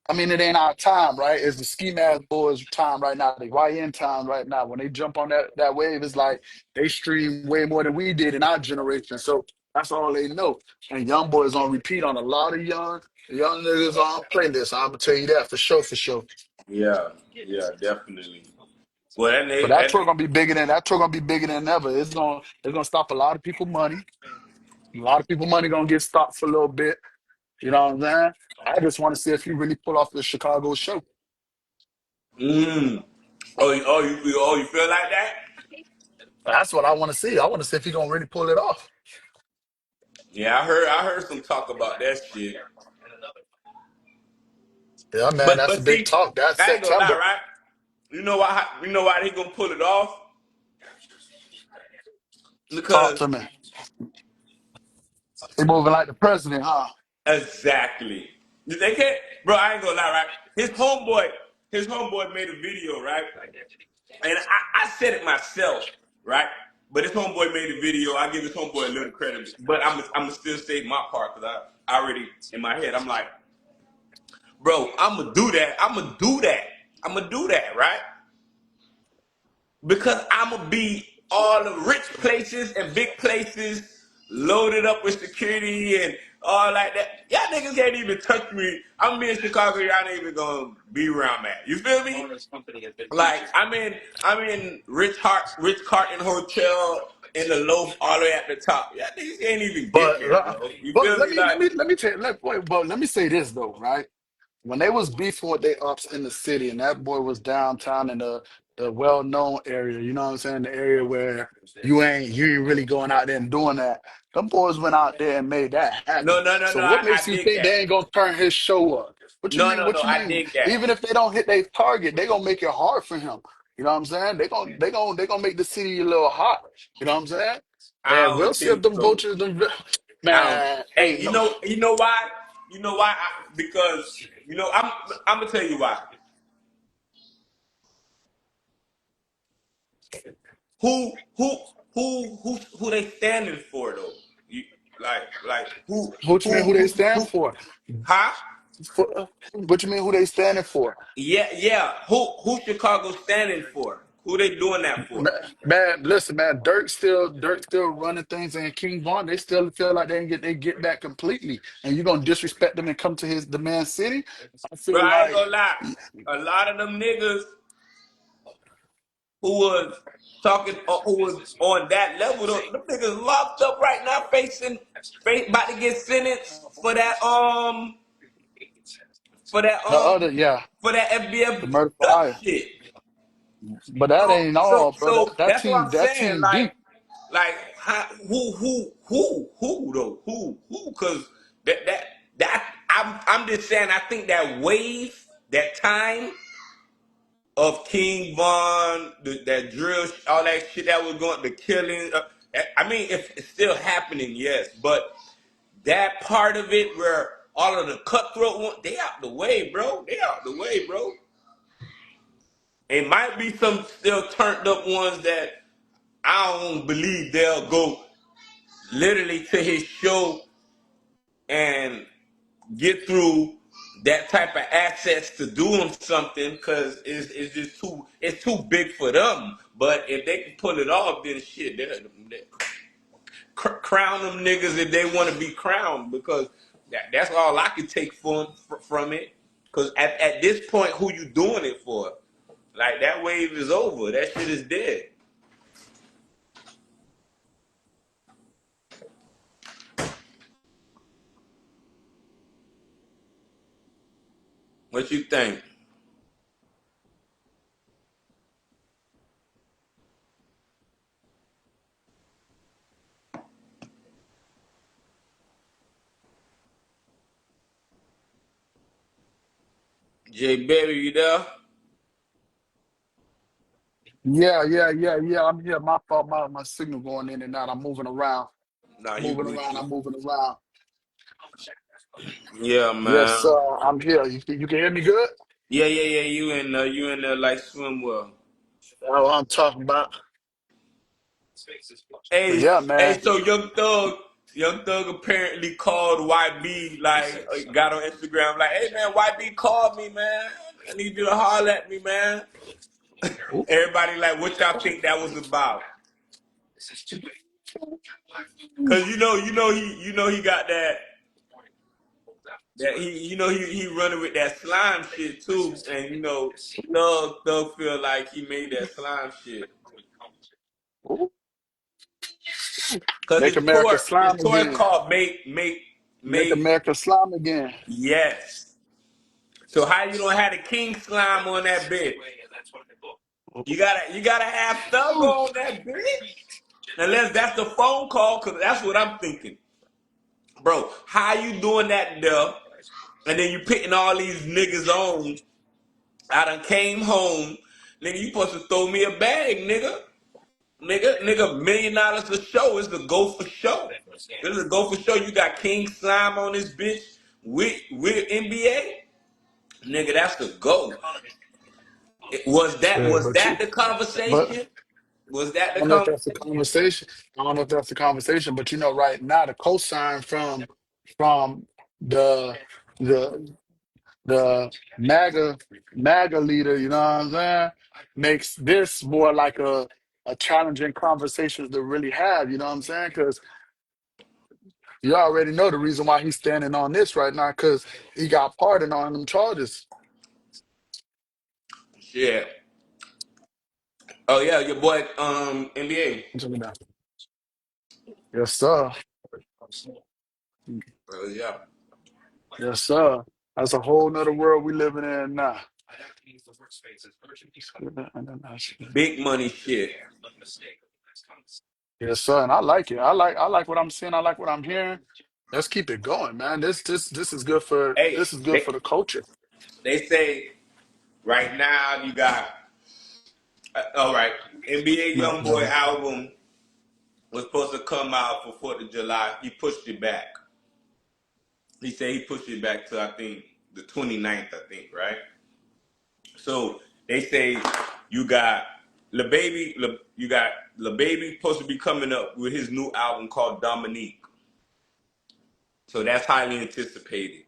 I mean, it ain't our time, right? It's the ski mask boys' time right now, the YN time right now. When they jump on that wave, it's like they stream way more than we did in our generation. So that's all they know. And young boys on repeat on a lot of young niggas on playlists. I'm gonna tell you that for sure, for sure. yeah, yeah, definitely. Well, But that tour gonna be bigger than ever. It's gonna stop a lot of people money. A lot of people money gonna get stopped for a little bit. You know what I'm saying? I just want to see if you really pull off the Chicago show. mm. You feel like that? That's what I want to see. I want to see if he gonna really pull it off. Yeah, I heard some talk about that shit. Yeah, man, But that's a but big see, talk. That's I ain't gonna lie, September. right? You know why he gonna pull it off? Talk Because to me. He moving like the president, huh? exactly. They can't, bro. I ain't gonna lie, right? His homeboy made a video, right? And I said it myself, right? But his homeboy made a video. I give his homeboy a little credit, but I'm gonna still say my part because I already in my head. I'm like, bro, I'm gonna do that. I'm gonna do that. I'm gonna do that, right? Because I'm gonna be all the rich places and big places loaded up with security and all like that. Y'all niggas can't even touch me. I'm gonna be in Chicago. Y'all ain't even gonna be around that. You feel me? Like I'm in Ritz Carton Hotel in the loaf all the way at the top. Y'all niggas can't even get But there, bro. You but feel let me? me Like let me let me tell you, wait, but let me say this though, right? When they was beefing with they ups in the city, and that boy was downtown in the well known area, you know what I'm saying? The area where you ain't really going out there and doing that. Them boys went out there and made that no, happen. no, no, So no. what I makes you dig think that. they ain't gonna turn his show up? What you No, mean? no, What no. you I mean? dig that. Even if they don't hit their target, they gonna make it hard for him. You know what I'm saying? They gonna make the city a little hot. You know what I'm saying? I And we'll don't see if think them so. vultures, I don't. man, Hey, ain't you no. know, you know why? You know why? Because I'm gonna tell you why. Who who they standing for though? You, like What you mean? Who they stand who? for? Huh? What you mean? Who they standing for? Yeah, yeah. Who Chicago standing for? Who they doing that for? Man, listen, man, Dirk still running things, and King Von, they still feel like they get back completely. And you're gonna disrespect them and come to his demand city? I Bro, feel I ain't like gonna lie. A lot of them niggas who was talking, who was on that level, them niggas locked up right now, about to get sentenced for that the other, yeah, for that the FBF murder for duck hire. shit. But that So ain't so all, bro. That, so that that's what team, I'm that saying. team deep. Like how, who though? Who? Because that I'm just saying. I think that wave, that time of King Von, that drill, all that shit that was going, the killing. I mean, if it's still happening, yes, but that part of it where all of the cutthroat ones, they out the way, bro. They out the way, bro. It might be some still turned up ones that I don't believe they'll go literally to his show and get through that type of access to do him something because it's just too big for them. But if they can pull it off, then shit, they crown them niggas if they want to be crowned because that's all I can take from it. Because at this point, who you doing it for? Like that wave is over. That shit is dead. What you think? J Baby, you there? Yeah. I'm here. My fault. My signal going in and out. I'm moving around. Nah, you Moving good. around. I'm moving around. Yeah, Yes, man. sir. I'm here. You can hear me good? Yeah. You in there like swim well. That's what I'm talking about. But Hey, yeah, hey. man. So Young Thug apparently called YB like got on Instagram like, hey man, YB called me, man. I need you to holler at me, man. Everybody like, what y'all think that was about? Cause he got that he running with that slime shit too, and Thug feel like he made that slime shit. Cause Make America his slime tour is again. called Make Make America slime again. Yes. So how you don't have the king slime on that bitch? You gotta have Thug on that bitch. Unless that's the phone call, cause that's what I'm thinking. Bro, how you doing that there? And then you putting all these niggas on. I done came home. Nigga, you supposed to throw me a bag, nigga. Nigga, $1 million a show is the go for show. This is a go for show. You got King Slime on this bitch with NBA. Nigga, that's the go. Was that Yeah, was that the but conversation? Was that I the don't know if that's the conversation? conversation. I don't know if that's the conversation, but right now the cosign from the the the MAGA leader, you know what I'm saying, makes this more like a challenging conversation to really have, you know what I'm saying? Because you already know the reason why he's standing on this right now, because he got pardoned on them charges. Shit. Oh yeah, your boy NBA. Yes, sir. Oh yeah. Yes, sir. That's a whole nother world we living in now. Big money shit. Yes, sir. And I like it. I like what I'm seeing. I like what I'm hearing. Let's keep it going, man. This is good for Hey, this is good they for the culture. they say right now you got all right. NBA No, YoungBoy no. album was supposed to come out for 4th of July. He pushed it back. He said he pushed it back to I think the 29th, I think, right? So they say you got you got the baby supposed to be coming up with his new album called Dominique. So that's highly anticipated.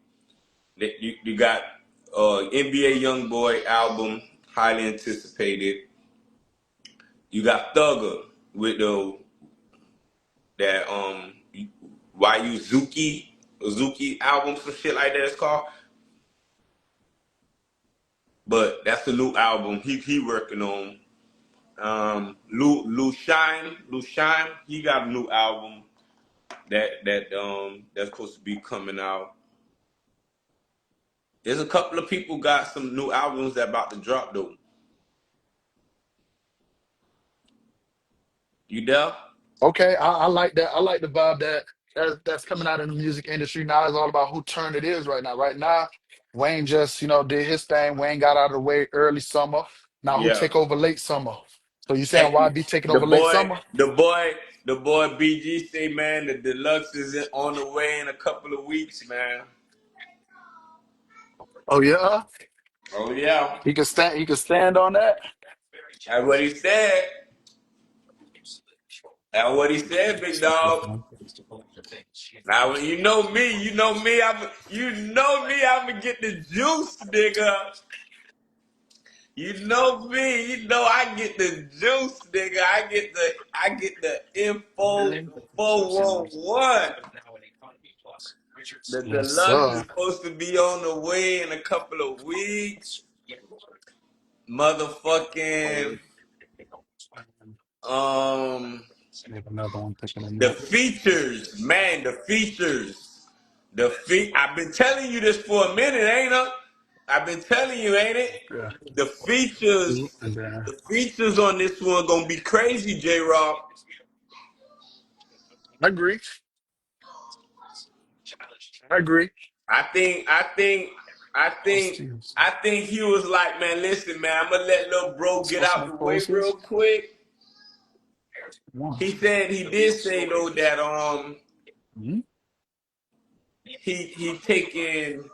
You got NBA YoungBoy album, highly anticipated. You got Thugger with that YU Zuki album, some shit like that it's called. But that's the new album he working on. Lil Shine, he got a new album that's supposed to be coming out. There's a couple of people got some new albums that about to drop though. You there? Okay, I like that. I like the vibe that's coming out in the music industry now. It's all about who turn it is right now. Right now, Wayne just did his thing. Wayne got out of the way early summer. Now who Yeah. take over late summer? So you saying Hey, YB taking the over late boy, summer? the boy, the boy BG say, man, the deluxe is on the way in a couple of weeks, man. Oh yeah, Oh yeah, he can stand. He can stand on that. that's what he said. That's what he said, big dog. Now you know me. I'm gonna get the juice, nigga. You know me. You know I get the juice, nigga. I get the info 411. The Yes, deluxe is sir. supposed to be on the way in a couple of weeks. Motherfucking um Maybe another one picking him the up. features, man, the features. I've been telling you this for a minute, ain't I? I've been telling you, ain't it? Yeah, The features, and then the features on this one gonna be crazy, J-Roc. I agree. I agree. I think, I think, I think, I think he was like, man, listen, man, I'm gonna let little bro get Supposed to out be the way real closest. quick. One. He did say though that Mhm. he taking,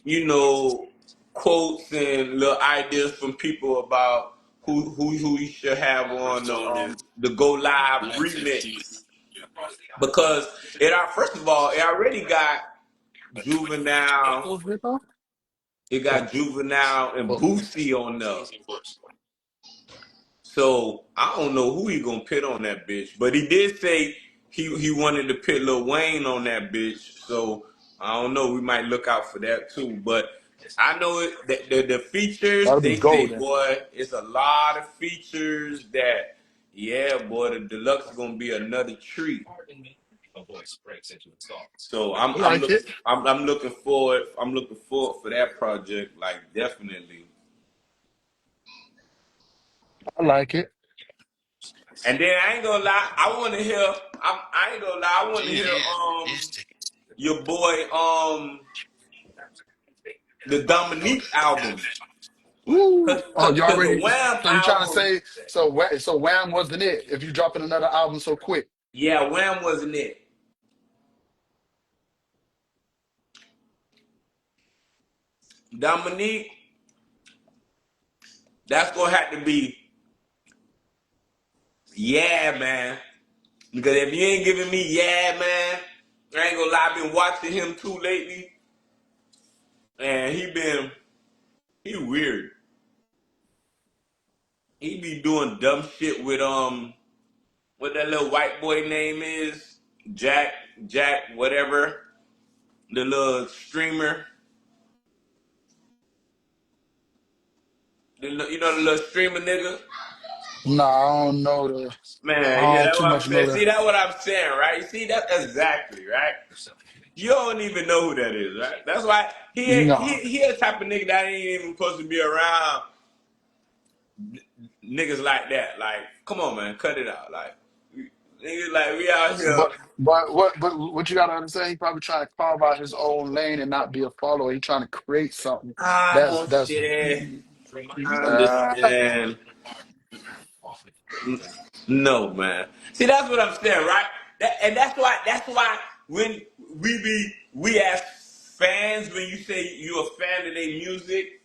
you know, quotes and little ideas from people about who he should have on the Go Live remix because first of all it already got Juvenile, Close it up. it got Juvenile and Oh, Boosie on there. So I don't know who he gonna pit on that bitch, but he did say he wanted to pit Lil Wayne on that bitch. So I don't know. We might look out for that too. But I know it. The features that'll be they say, golden. boy, it's a lot of features that. Yeah, boy, the deluxe is gonna be another treat. So I like it. I'm looking forward. I'm looking forward for that project. Like definitely. I like it. And then I ain't gonna lie, I want to hear. I ain't gonna lie, I want to hear your boy the Dominique album, Ooh. Oh, you cause the already. Wham So you trying to album, say so? So Wham wasn't it? If you dropping another album so quick, yeah, Wham wasn't it. Dominique, that's gonna have to be yeah, man. Because if you ain't giving me yeah, man, I ain't gonna lie, I've been watching him too lately, and he weird. He be doing dumb shit with what that little white boy name is, Jack, whatever, the little streamer, you know the little streamer nigga. no, I don't know the. I Man, yeah, don't that's too what I'm much know saying. the. See, that's what I'm saying, right? See, that's exactly right. You don't even know who that is, right? That's why No, he a type of nigga that ain't even supposed to be around niggas like that. Like, come on, man, cut it out. Like, niggas like we out here. but what you gotta understand? He probably trying to carve out his own lane and not be a follower. He trying to create something I that's. understand. I Uh, understand. No, man. See, that's what I'm saying, right? And that's why when we as fans, when you say you're a fan of their music,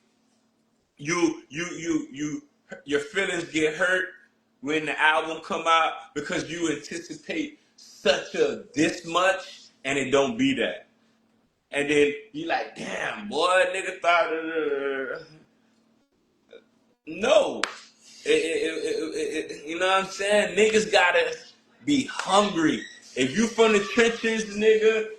you your feelings get hurt when the album come out because you anticipate such a this much and it don't be that. And then you like, damn, boy, nigga thought no. You know what I'm saying? Niggas gotta be hungry. If you from the trenches, nigga,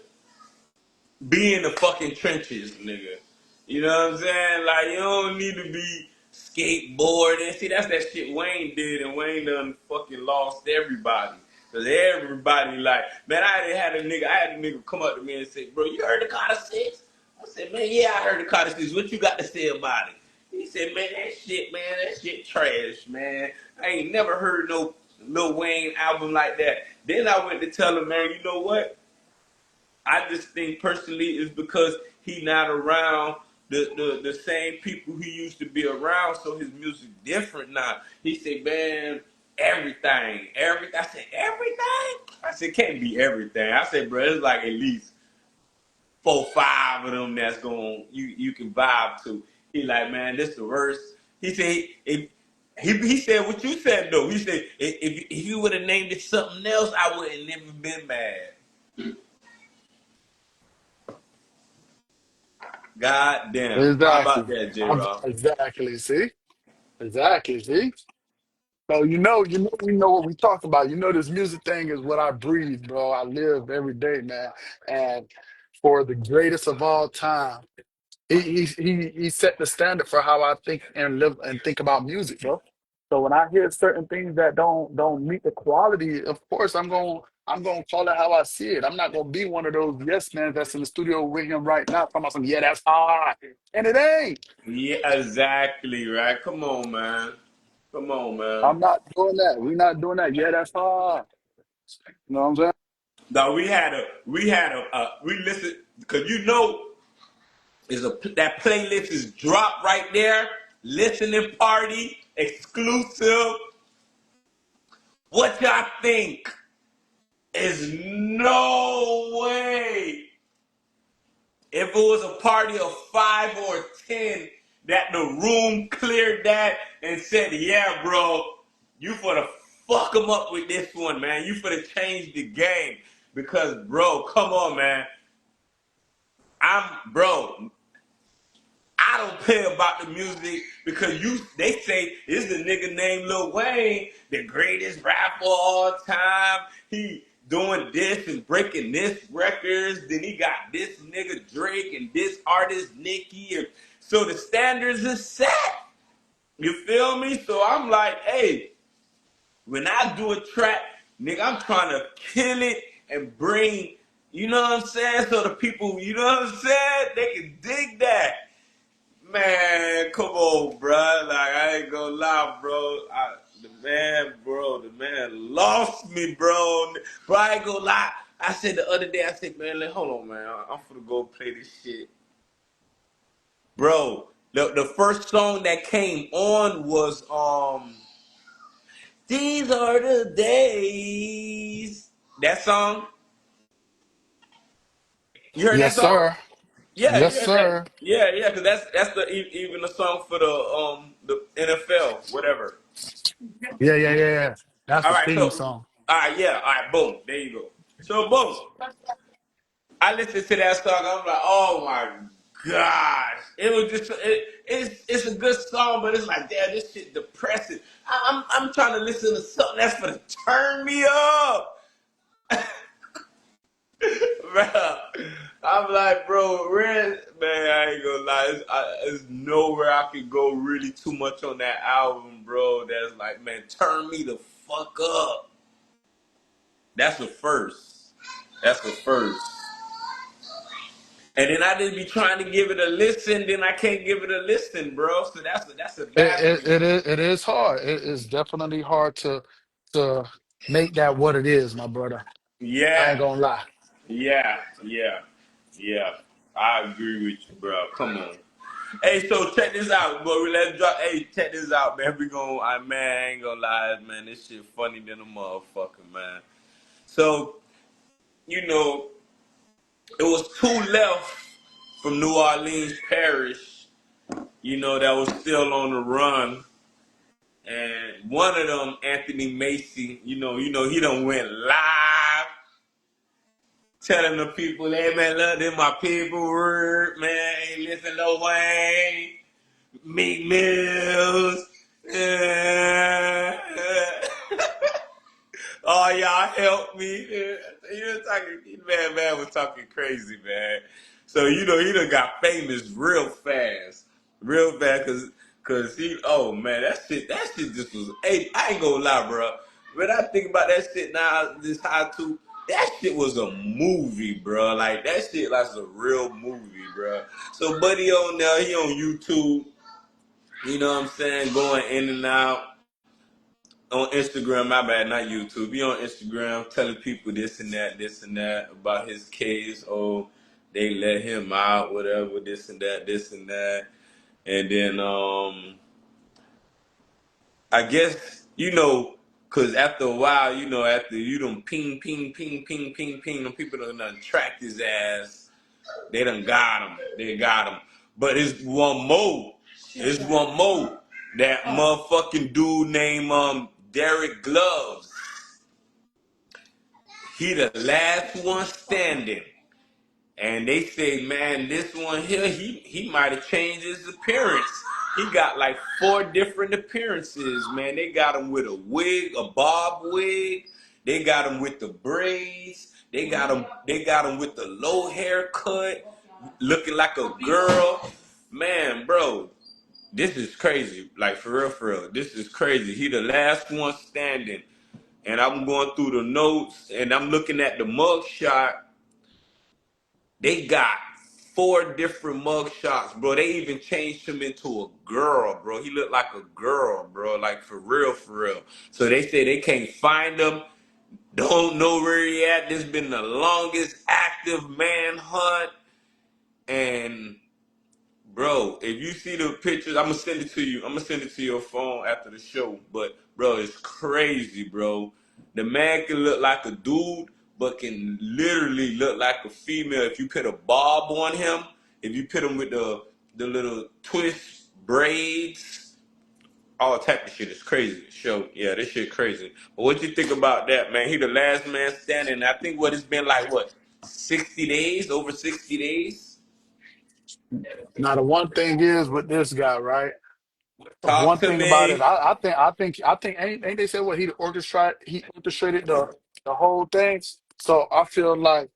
be in the fucking trenches, nigga. You know what I'm saying? Like, you don't need to be skateboarding. See, that's that shit Wayne did, and Wayne done fucking lost everybody. Cause everybody like, man, had a nigga come up to me and say, bro, you heard the Carter 6? I said, man, yeah, I heard the Carter 6. What you got to say about it? He said, man, that shit trash, man. I ain't never heard no Lil Wayne album like that. Then I went to tell him, man, you know what? I just think personally is because he not around the same people he used to be around, so his music different now. He said, man, everything. I said, everything? I said, can't be everything. I said, bro, it's like at least 4, 5 of them that's going you can vibe to. He like, man, this the worst. He said he said what you said though. He said if you would have named it something else, I would have never been mad. God damn. How about Exactly. that, J-Roc? Exactly. See? Exactly. See? So we know what we talk about. You know, this music thing is what I breathe, bro. I live every day, man. And for the greatest of all time, he set the standard for how I think and live and think about music, bro. So when I hear certain things that don't meet the quality, of course I'm gonna call it how I see it. I'm not gonna be one of those yes men that's in the studio with him right now talking about some yeah that's hard, and it ain't. Yeah, exactly, right? Come on, man. Come on, man. I'm not doing that. We're not doing that. Yeah, that's hard. You know what I'm saying? No, we listened, because that playlist is dropped right there. Listening party, exclusive. What y'all think? Is no way. If it was a party of 5 or 10, that the room cleared that and said, yeah, bro, you for to fuck them up with this one, man. You for to change the game. Because, bro, come on, man. Bro, I don't care about the music because they say is the nigga named Lil Wayne, the greatest rapper of all time. He doing this and breaking this records. Then he got this nigga Drake and this artist Nicki. And so the standards are set. You feel me? So I'm like, hey, when I do a track, nigga, I'm trying to kill it and bring, you know what I'm saying? So the people, you know what I'm saying? They can dig that. Man, come on, bro. Like, I ain't gonna lie, bro. The man lost me, bro. Bro, I ain't gonna lie. I said the other day, I said, man, hold on, man. I'm finna go play this shit. Bro, the first song that came on was, These Are the Days. That song? You heard that Yes, song? sir. Yeah, you Yes, heard that? sir. Yeah, because that's even the song for the NFL, whatever. Yeah. That's All the right, theme so song. yeah, all right, boom, there you go. So boom, I listened to that song. I'm like, oh my gosh, it was it's a good song, but it's like, damn, this shit depressing. I'm trying to listen to something that's gonna turn me up, bro. I'm like, bro, man, I ain't gonna lie, it's nowhere I could go really too much on that album, bro. That's like, man, turn me the fuck up. That's the first. That's the first. And then I just be trying to give it a listen, then I can't give it a listen, bro. So that's a masterpiece. It is hard. It is definitely hard to make that what it is, my brother. I Yeah, ain't gonna lie. yeah. Yeah. I agree with you, bro. Come on. Hey, so check this out, bro. Let's drop. Hey, check this out, man. Man, I ain't gonna lie, man. This shit funny than a motherfucker, man. So, you know, it was 2 left from New Orleans Parish, that was still on the run. And one of them, Anthony Macy, he done went live telling the people, hey man, look, this my people word, man, ain't listen to Wayne, Meek Mills. Yeah. Oh, y'all help me. He was talking, man was talking crazy, man. So, he done got famous real fast, cause oh man, that shit just was, hey, I ain't gonna lie, bro. When I think about that shit now, this how to, that shit was a movie, bro. Like, that shit like a real movie, bro. So, buddy on there, he on YouTube, you know what I'm saying, going in and out on Instagram, my bad, not YouTube. Be on Instagram telling people this and that about his case. Oh, they let him out, whatever, this and that. And then I guess, cause after a while, after you done ping, them people done tracked his ass. They done got him. They got him. But it's one more. It's one more. That motherfucking dude named Derek Gloves. He the last one standing. And they say, man, this one here, he might have changed his appearance. He got like 4 different appearances, man. They got him with a wig, a bob wig. They got him with the braids. They got him with the low haircut, looking like a girl. Man, bro, this is crazy. Like, for real. This is crazy. He the last one standing. And I'm going through the notes and I'm looking at the mug shot. They got 4 different mug shots, bro. They even changed him into a girl, bro. He looked like a girl, bro. Like, for real. So they say they can't find him. Don't know where he at. This been the longest active manhunt. And bro, if you see the pictures, I'm gonna send it to you. I'm gonna send it to your phone after the show. But bro, it's crazy, bro. The man can look like a dude, but can literally look like a female if you put a bob on him. If you put him with the little twist braids, all type of shit. It's crazy. Show, yeah, this shit crazy. But what you think about that, man? He the last man standing. I think what it's been like, what, 60 days? Over 60 days? Now the one thing is with this guy, right? Talk One to thing about it, me. I think, ain't they said what he orchestrated the whole thing. So I feel like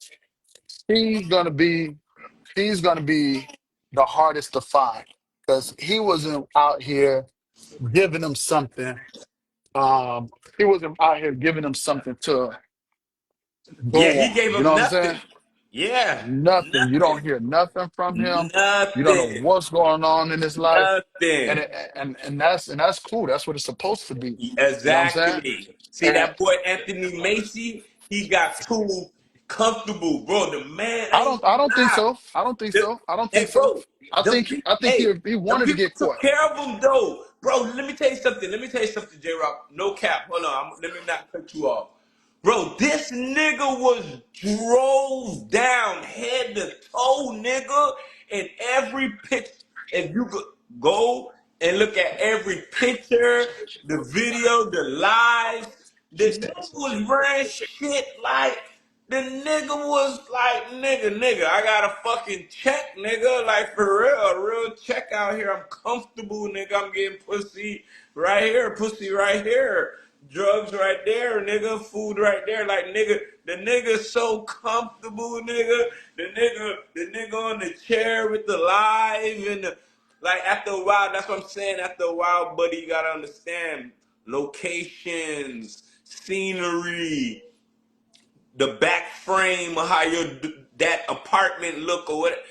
he's gonna be he's gonna be the hardest to find because he wasn't out here giving them something. Um, he wasn't out here giving them something to Yeah, go he on. gave You know him what I'm nothing. saying? Yeah, Nothing. You don't nothing. hear nothing from him. You don't know Nothing. what's going on in his life, and Nothing. that's cool. That's what it's supposed to be. You know what I'm saying? Exactly. See And that boy Anthony Macy? He got too comfortable, bro. The man, I ain't I gonna don't think lie. so. I don't think The, so. I don't think hey, so. bro, them people, I think hey, he them wanted to people get took caught. care of him though, bro. Let me tell you something. J-Roc. No cap. Hold on. Let me not cut you off, bro. This nigga was drove down head to toe, nigga, in every pitch. If you go and look at every picture, the video, the lives, the nigga was wearing shit like. The nigga was like, nigga, I got a fucking check, nigga. Like, for real, a real check out here. I'm comfortable, nigga. I'm getting pussy right here. Drugs right there, nigga. Food right there. Like, nigga, the nigga so comfortable, nigga. The nigga on the chair with the live and like, after a while, that's what I'm saying. After a while, buddy, you gotta understand locations, scenery, the back frame of how that apartment look or what,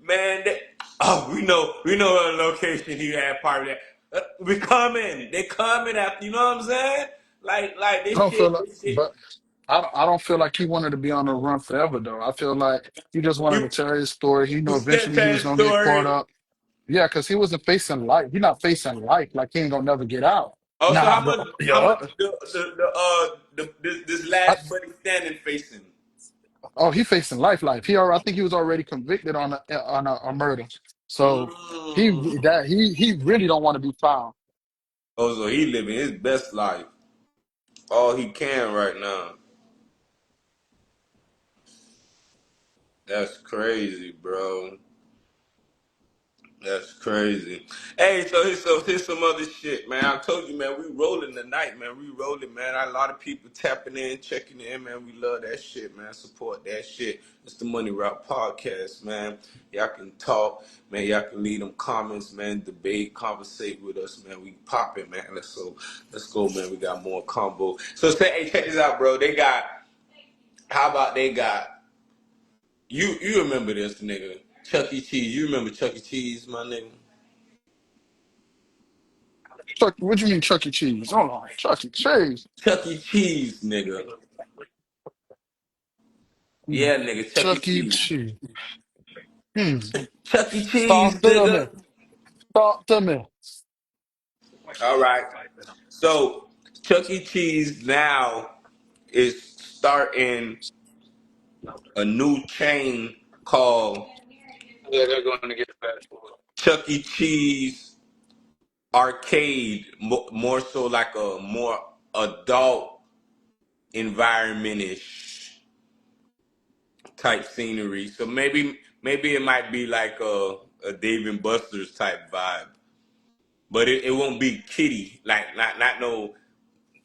man. We know what location he had part of that. They coming after. You know what I'm saying? Like I don't feel like, this shit. but I don't feel like he wanted to be on the run forever though. I feel like he just wanted to You tell his story. He knew you said eventually he was that gonna get caught story. up. Yeah, because he wasn't facing life. He's not facing life like he ain't gonna never get out. Oh, so Nah, how but much? How yeah. much this I, last buddy standing facing? oh, he facing life. I think he was already convicted on a murder. So Mm. he really don't want to be found. Oh, so he living his best life, all he can right now. That's crazy, bro. That's crazy. Hey, so here's some other shit, man. I told you, man, we rolling tonight, man. We rolling, man. A lot of people tapping in, checking in, man. We love that shit, man. Support that shit. It's the Money Route Podcast, man. Y'all can talk, man. Y'all can leave them comments, man. Debate, conversate with us, man. We popping, man. Let's go, man. We got more combo. So say, hey, check this out, bro. They got. How about they got? You remember this, nigga? Chuck E. Cheese. You remember Chuck E. Cheese, my nigga? Chuck, what do you mean Chuck E. Cheese? Hold on, Chuck E. Cheese. Chuck E. Cheese, nigga. Hmm. Yeah, nigga, Chuck E. Chuck E. Cheese. Cheese. Hmm. Chuck E. Cheese, Talk to me. nigga. Talk to me. All right. So Chuck E. Cheese now is starting a new chain called Yeah, they're going to get fast food. Chuck E. Cheese Arcade, more so like a more adult environment-ish type scenery. So maybe it might be like a Dave and Buster's type vibe. But it won't be kitty, like not no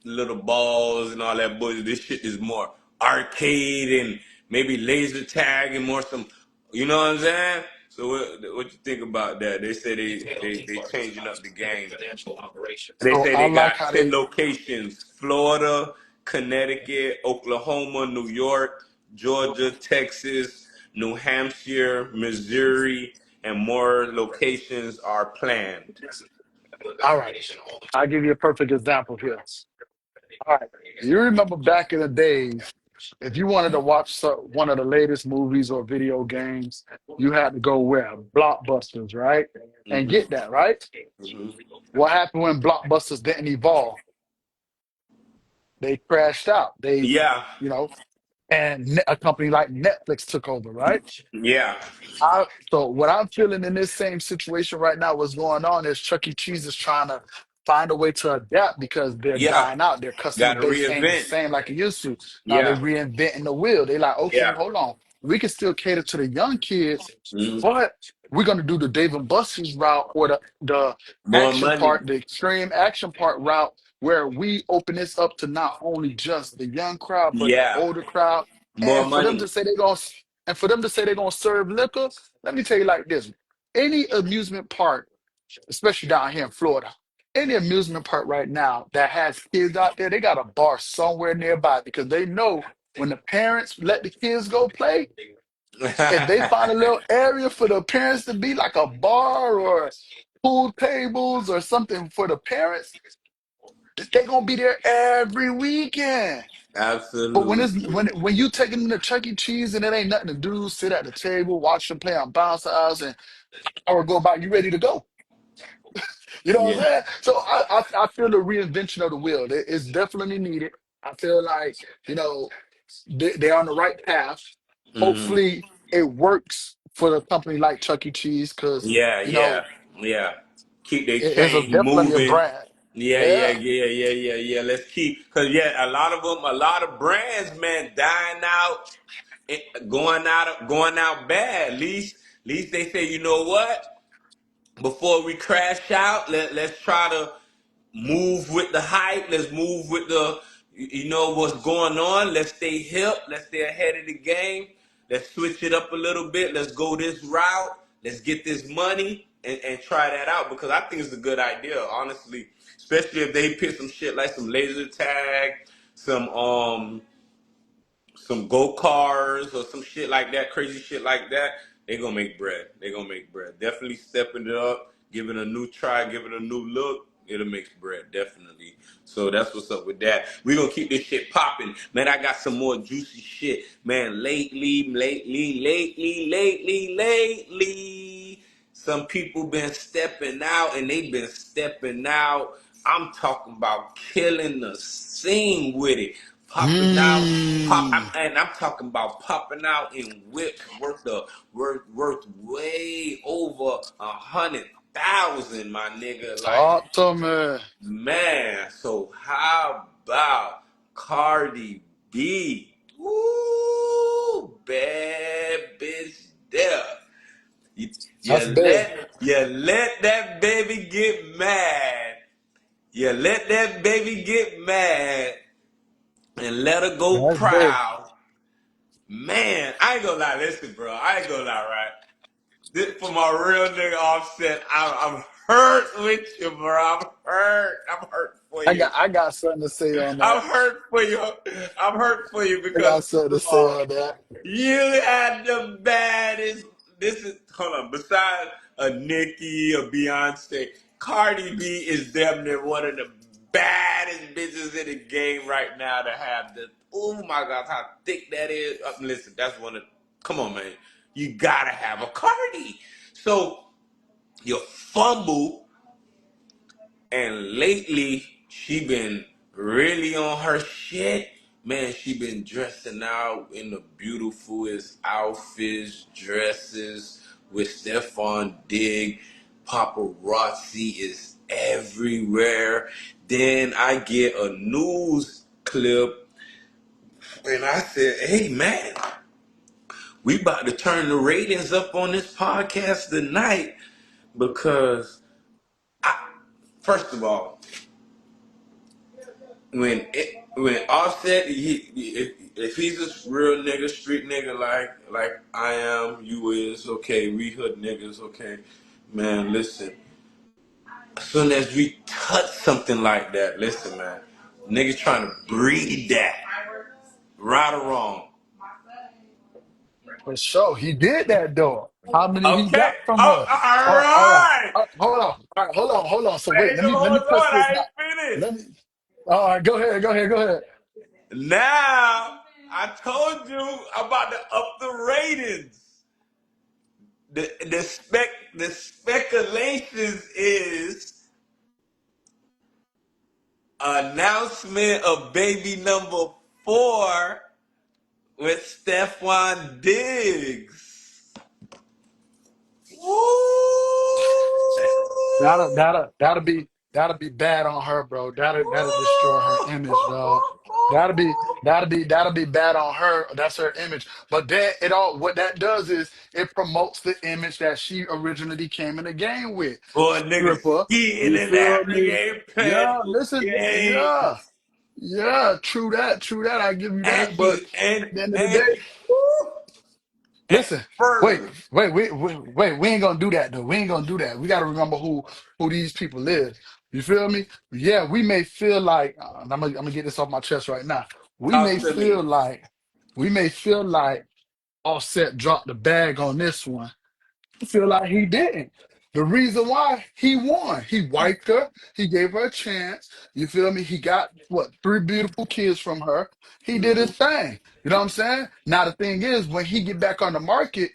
little balls and all that bullshit. This shit is more arcade and maybe laser tag and more some, you know what I'm saying? So what you think about that? They say they changing up the game. They So say I they like got how 10 they. locations: Florida, Connecticut, Oklahoma, New York, Georgia, Texas, New Hampshire, Missouri, and more locations are planned. All right. I'll give you a perfect example here. All right. You remember back in the days, if you wanted to watch one of the latest movies or video games, you had to go where? Blockbusters, right? And Hmm. get that, right? Hmm. What happened when Blockbusters didn't evolve? They crashed out. Yeah, You know, and a company like Netflix took over, right? yeah, So what I'm feeling in this same situation right now, what's going on is Chuck E. Cheese is trying to find a way to adapt because they're yeah. dying out. Their customer Got to base ain't the reinvent. same like it used to. Now they're Yeah, reinventing the wheel. They're like, okay, yeah. hold on. We can still cater to the young kids, Hmm. but we're gonna do the Dave and Buster's route or the More action money. part, the extreme action part route, where we open this up to not only just the young crowd, but the Yeah, older crowd. more And for them money. to say they're gonna serve liquor, let me tell you like this: any amusement park, especially down here in Florida, any amusement park right now that has kids out there, they got a bar somewhere nearby because they know when the parents let the kids go play, if they find a little area for the parents to be like a bar or pool tables or something for the parents, they're gonna be there every weekend. But when it's Absolutely. when you taking them to Chuck E. Cheese and it ain't nothing to do, sit at the table, watch them play on bounce house, and hour go by, you ready to go. You know what I'm Yeah. saying? So I feel the reinvention of the wheel. It's definitely needed. I feel like, you know, they're on the right path. Hmm. Hopefully it works for the company like Chuck E. Cheese because, Yeah, you know, yeah, yeah. Keep their it's chain definitely a moving. brand. Yeah, yeah, Yeah. yeah, yeah, yeah, yeah. Let's keep, cause yeah, a lot of them, a lot of brands, man, dying out, going out bad. At least they say, you know what? Before we crash out, let's try to move with the hype. Let's move with the, you know what's going on. Let's stay hip. Let's stay ahead of the game. Let's switch it up a little bit. Let's go this route. Let's get this money and try that out because I think it's a good idea, honestly. Especially if they pick some shit like some laser tag, some some go cars or some shit like that, crazy shit like that, they gonna make bread. They gonna make bread. Definitely stepping it up, giving a new try, giving a new look. It'll make bread, definitely. So that's what's up with that. We gonna keep this shit popping, man. I got some more juicy shit, man. Lately. Some people been stepping out, and they been stepping out. I'm talking about killing the scene with it, popping out, Mm. and I'm talking about popping out in whips worth way over 100,000, my nigga. Like, Talk to me. man. So how about Cardi B? Ooh, bad bitch there. You, you That's big. You let that baby get mad. You let that baby get mad and let her go That's big. proud. Man, I ain't gonna lie. Listen, bro. I ain't gonna lie, right? This for my real nigga Offset. I'm hurt with you, bro. I'm hurt. I'm hurt for I you. got something to say on I'm that. hurt for you. I'm hurt for you I because got something first to of say all, on that. you had the baddest. This is hold on. Besides a Nicki, a Beyonce, Cardi B is damn near one of the baddest bitches in the game right now to have the. Oh my God, how thick that is! Listen, that's one of. Come on, man. You gotta have a Cardi. So you fumble and lately, she been really on her shit. Man, she been dressing out in the beautifulest outfits, dresses with Stefan Digg. Paparazzi is everywhere. Then I get a news clip and I said, hey man, we about to turn the ratings up on this podcast tonight because first of all, when Offset, if he's a real nigga, street nigga like I am, you is okay. We hood niggas, okay. Man, listen. As soon as we touch something like that, listen, man. Niggas trying to breed that, right or wrong. For sure. He did that though. How many he Okay. got from Oh, her? all All right. right. Hold on. All right, hold on. So wait, Praise the let me Lord, press Lord. this I now. ain't finished. Let me all right, go ahead. Now I told you about to up the ratings. The speculations is announcement of baby number 4 with Stephon Diggs. That'll be bad on her, bro. That'll destroy her image, dog. That'll be bad on her. That's her image. But that it all what that does is it promotes the image that she originally came in the game with. Boy, niggas Stripper. skiing You and feel acting me? ain't playing Yeah, no listen, yeah. games. Yeah, true that. I give you And that. But she's and at the end of the and day, and listen, fertile. we ain't gonna do that though. We ain't gonna do that. We gotta remember who these people is. You feel me? Yeah, we may feel like I'm gonna get this off my chest right now. We may Talk to feel me. like we may feel like Offset dropped the bag on this one. I feel like he didn't. The reason why he won, he wiped her, he gave her a chance. You feel me? He got what 3 beautiful kids from her. He did his thing. You know what I'm saying? Now the thing is, when he get back on the market,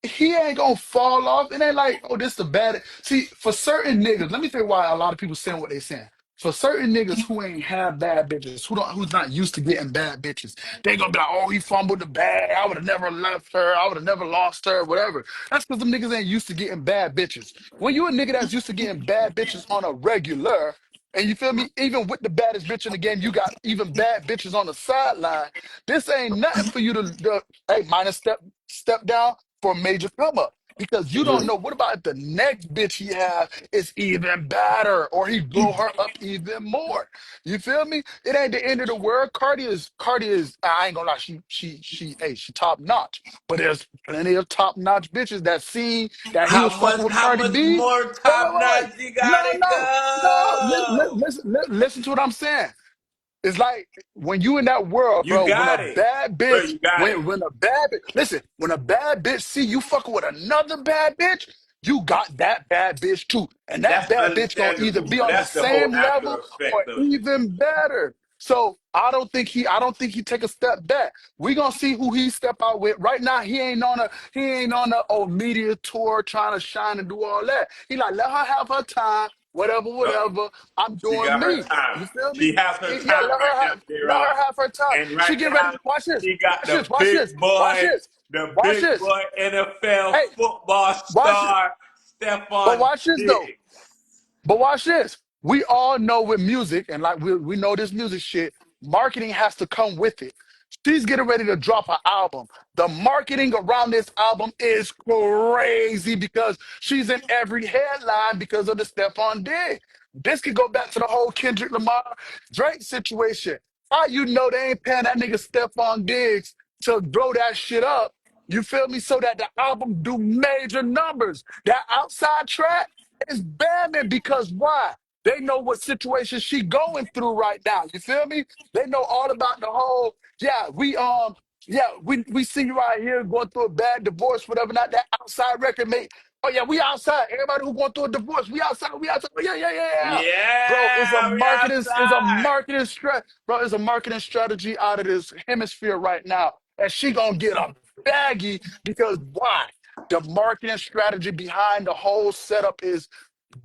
he ain't gonna fall off. It ain't like, oh, this the bad. See, for certain niggas, let me tell you why a lot of people saying what they saying. For certain niggas who ain't have bad bitches, who's not used to getting bad bitches, they gonna be like, oh, he fumbled the bag. I would have never left her. I would have never lost her, whatever. That's because them niggas ain't used to getting bad bitches. When you a nigga that's used to getting bad bitches on a regular, and you feel me, even with the baddest bitch in the game, you got even bad bitches on the sideline. This ain't nothing for you to hey, minus step down for a major come up because you don't know what about if the next bitch he have is even better or he blow her up even more. You feel me? It ain't the end of the world. Cardi is I ain't gonna lie, she top notch. But there's plenty of top notch bitches that seen that he was fucking with How Cardi much B. more Wait, top wait, wait. notch you No, gotta no, no. go? Listen to what I'm saying. It's like when you in that world, You bro. When a got it. bad Bro, bitch, you got it. when a bad bitch, listen, when a bad bitch see you fucking with another bad bitch, you got that bad bitch too, and that That's bad bitch gonna either understandable. be on the That's the whole same after level or effect of it. even better. So I don't think he take a step back. We gonna see who he step out with. Right now, he ain't on a media tour trying to shine and do all that. He like let her have her time, whatever, Uh, whatever. I'm she doing got her me. time. You feel me? She has her Yeah, time right now, let J-Roc. her have her time. And She right getting ready. now, Watch this. she got Watch this. the Watch big this. boy NFL Hey, football watch it. star, But Stephon watch this though. Diggs. But watch this. We all know with music, and like we know this music shit. marketing has to come with it. She's getting ready to drop an album. The marketing around this album is crazy because she's in every headline because of the Stephon Diggs. This could go back to the whole Kendrick Lamar Drake situation. How you know they ain't paying that nigga Stephon Diggs to blow that shit up? You feel me? So that the album do major numbers. That outside track is bamming because why? They know what situation she going through right now. You feel me? They know all about the whole, we see you right here going through a bad divorce, whatever, not that outside record mate. Oh yeah, we outside. Everybody who going through a divorce, we outside, we outside. Oh, yeah. Bro, Yeah, we it's a outside. marketing strat, bro, it's a marketing strategy out of this hemisphere right now. And she gonna get a baggy because why? The marketing strategy behind the whole setup is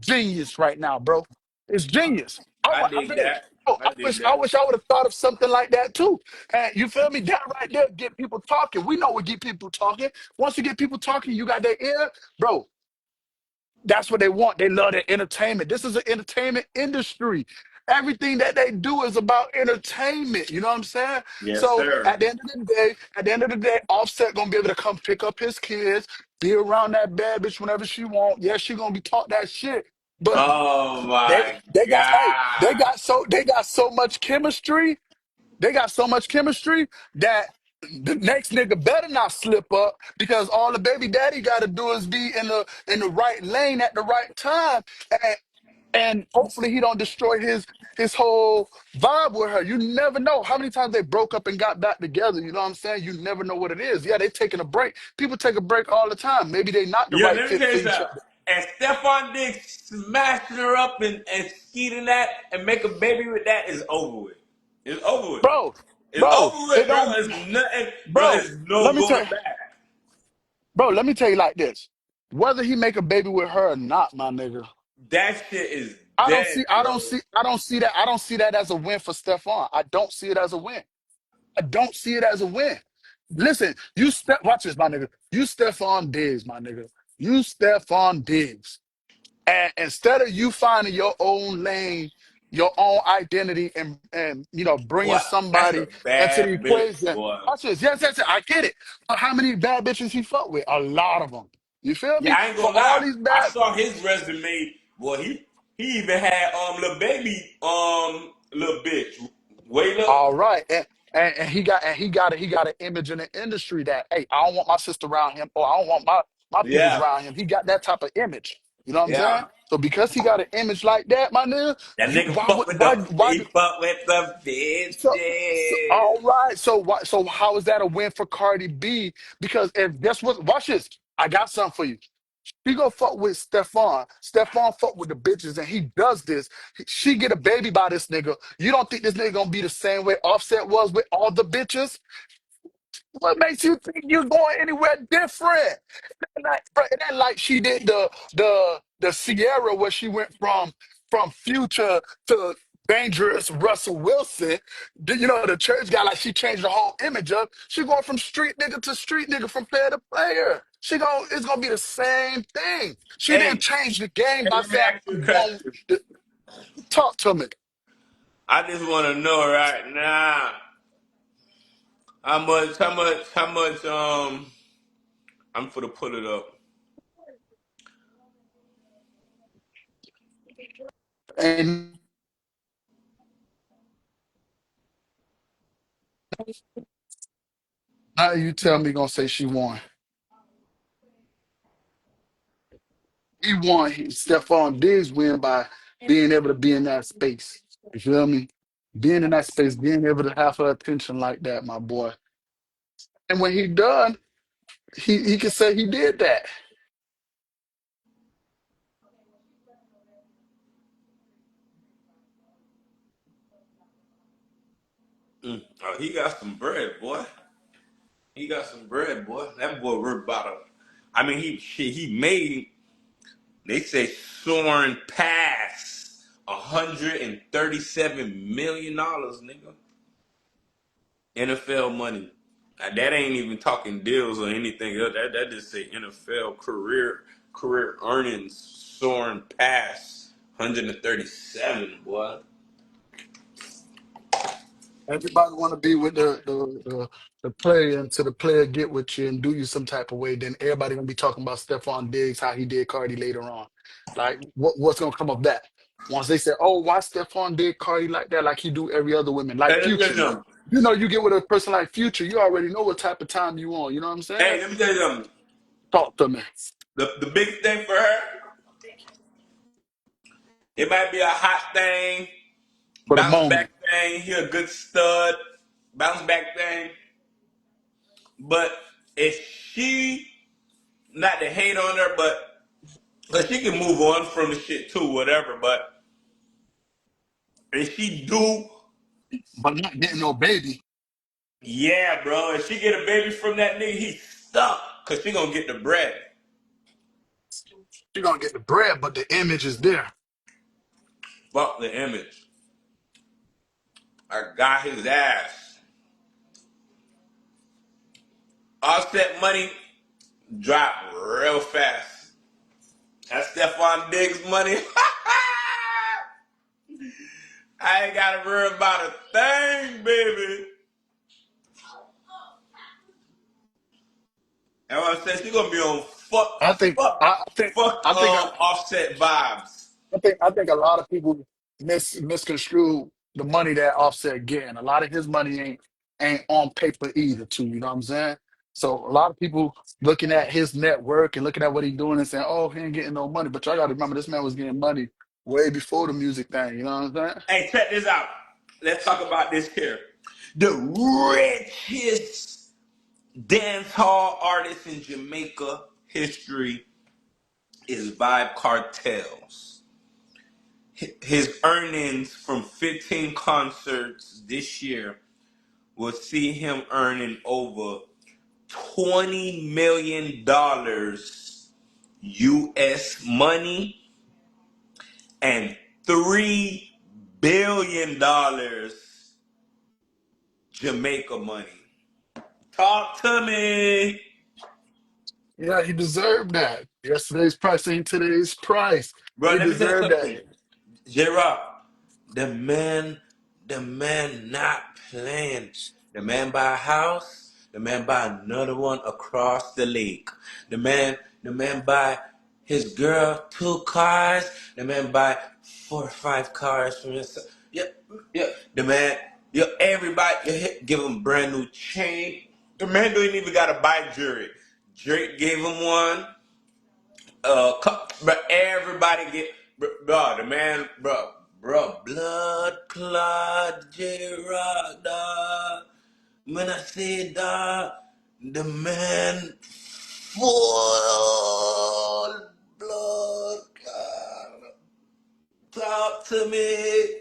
genius right now, bro. It's genius. I dig Really, that. oh, I dig I that. wish I would have thought of something like that too. And you feel me? That right there get people talking. We know what get people talking. Once you get people talking, you got their ear, bro. That's what they want. They love their entertainment. This is an entertainment industry. Everything that they do is about entertainment. You know what I'm saying? Yes, So sir. at the end of the day, Offset gonna be able to come pick up his kids, be around that bad bitch whenever she want. Yeah, she gonna be taught that shit. But Oh they my they God. got so much chemistry. They got so much chemistry that the next nigga better not slip up because all the baby daddy got to do is be in the right lane at the right time, and hopefully he don't destroy his whole vibe with her. You never know how many times they broke up and got back together. You know what I'm saying? You never know what it is. Yeah, they taking a break. People take a break all the time. Maybe they not the Yeah, right let me fit tell for you each something. other. And Stephon Diggs smashing her up and skeeting that and make a baby with that is over with. It's over with. Bro, It's bro, over it with, bro. don't, It's nothing, bro. bro. It's no Let me tell going you, back. bro. Let me tell you like this: whether he make a baby with her or not, my nigga, That shit is I don't dead, see, I bro. don't see, I don't see that. I don't see that as a win for Stephon. I don't see it as a win. I don't see it as a win. Listen, watch this, my nigga. You Stephon Diggs, my nigga. You Stephon Diggs. And instead of you finding your own lane, your own identity, and bringing Boy, that's somebody a into the bad bitch, equation. boy. Watch this. Yes, I get it. But how many bad bitches he fucked with? A lot of them. You feel Yeah, me? I ain't For gonna all lie. these I bad. saw his resume. Boy, he even had little baby little bitch. Wait up. All right, and he got an image in the industry that hey, I don't want my sister around him, or I don't want my peoples Yeah, around him. He got that type of image. You know what I'm saying? yeah. So because he got an image like that, my nigga, That you nigga fuck with the why he fuck with the all bitches. right. So how is that a win for Cardi B? Because if guess what? Watch this. I got something for you. He go fuck with Stephon. Stephon fuck with the bitches, and he does this. She get a baby by this nigga. You don't think this nigga gonna be the same way Offset was with all the bitches? What makes you think you're going anywhere different? It ain't like she did the Sierra where she went from Future to Dangerous Russell Wilson. The church guy, like she changed the whole image up. She going from street nigga to street nigga, from player to player. It's gonna be the same thing. She didn't Hey, change the game hey, by let me saying ask you a I'm going question. to talk to me. I just want to know right now how much I'm for to pull it up. And now you tell me gonna say she won. Stephon Diggs win by being able to be in that space. You feel me? Being in that space, being able to have her attention like that, my boy. And when he done, he can say he did that. Oh, he got some bread, boy. He got some bread, boy. That boy worth about a. I mean, he made. They say soaring past $137 million, nigga. NFL money. That ain't even talking deals or anything else. That just say NFL career earnings soaring past 137, boy. Everybody want to be with the player until the player get with you and do you some type of way. Then everybody gonna be talking about Stephon Diggs, how he did Cardi later on. Like what's gonna come of that? Once they say, "Oh, why Stephon did Cardi like that, like he do every other woman, like Hey, let me tell Future." you something. You know, you get with a person like Future, you already know what type of time you on. You know what I'm saying? Hey, let me tell you something. Talk to me The biggest thing for her, it might be a hot thing, for the bounce moment. back thing. He a good stud, bounce back thing. But if she, not to hate on her, but she can move on from the shit too, whatever. But if she do, But not getting no baby. yeah, bro. If she get a baby from that nigga, he stuck. Cause she gonna get the bread. She gonna get the bread, but the image is there. Fuck the image. I got his ass. Offset money drop real fast. That Stephon Diggs money. I ain't gotta worry about a thing, baby. And what I'm saying, she gonna be on I think I think I think offset vibes. I think a lot of people misconstrue the money that Offset getting. A lot of his money ain't on paper either, too. You know what I'm saying? So a lot of people looking at his network and looking at what he's doing and saying, "Oh, he ain't getting no money." But y'all got to remember, this man was getting money way before the music thing. You know what I'm saying? Hey, check this out. Let's talk about this here. The richest dance hall artist in Jamaica history is Vibe Cartels. His earnings from 15 concerts this year will see him earning over $20 million US money and $3 billion Jamaica money. Talk to me. Yeah, he deserved that. Yesterday's price ain't today's price. Bro, He let me tell you deserved that. something. J-Roc, the man, the man not playing. The man buy a house. The man buy another one across the lake. The man buy his girl 2 cars. The man buy 4 or 5 cars from his. Yep, yep. The man, yeah, everybody, give him brand new chain. The man don't even gotta buy jewelry. Drake gave him one. But everybody get, bro, the man, bro, blood clot, J-Roc, dog. When I say dog, the man full blood clot. Talk to me,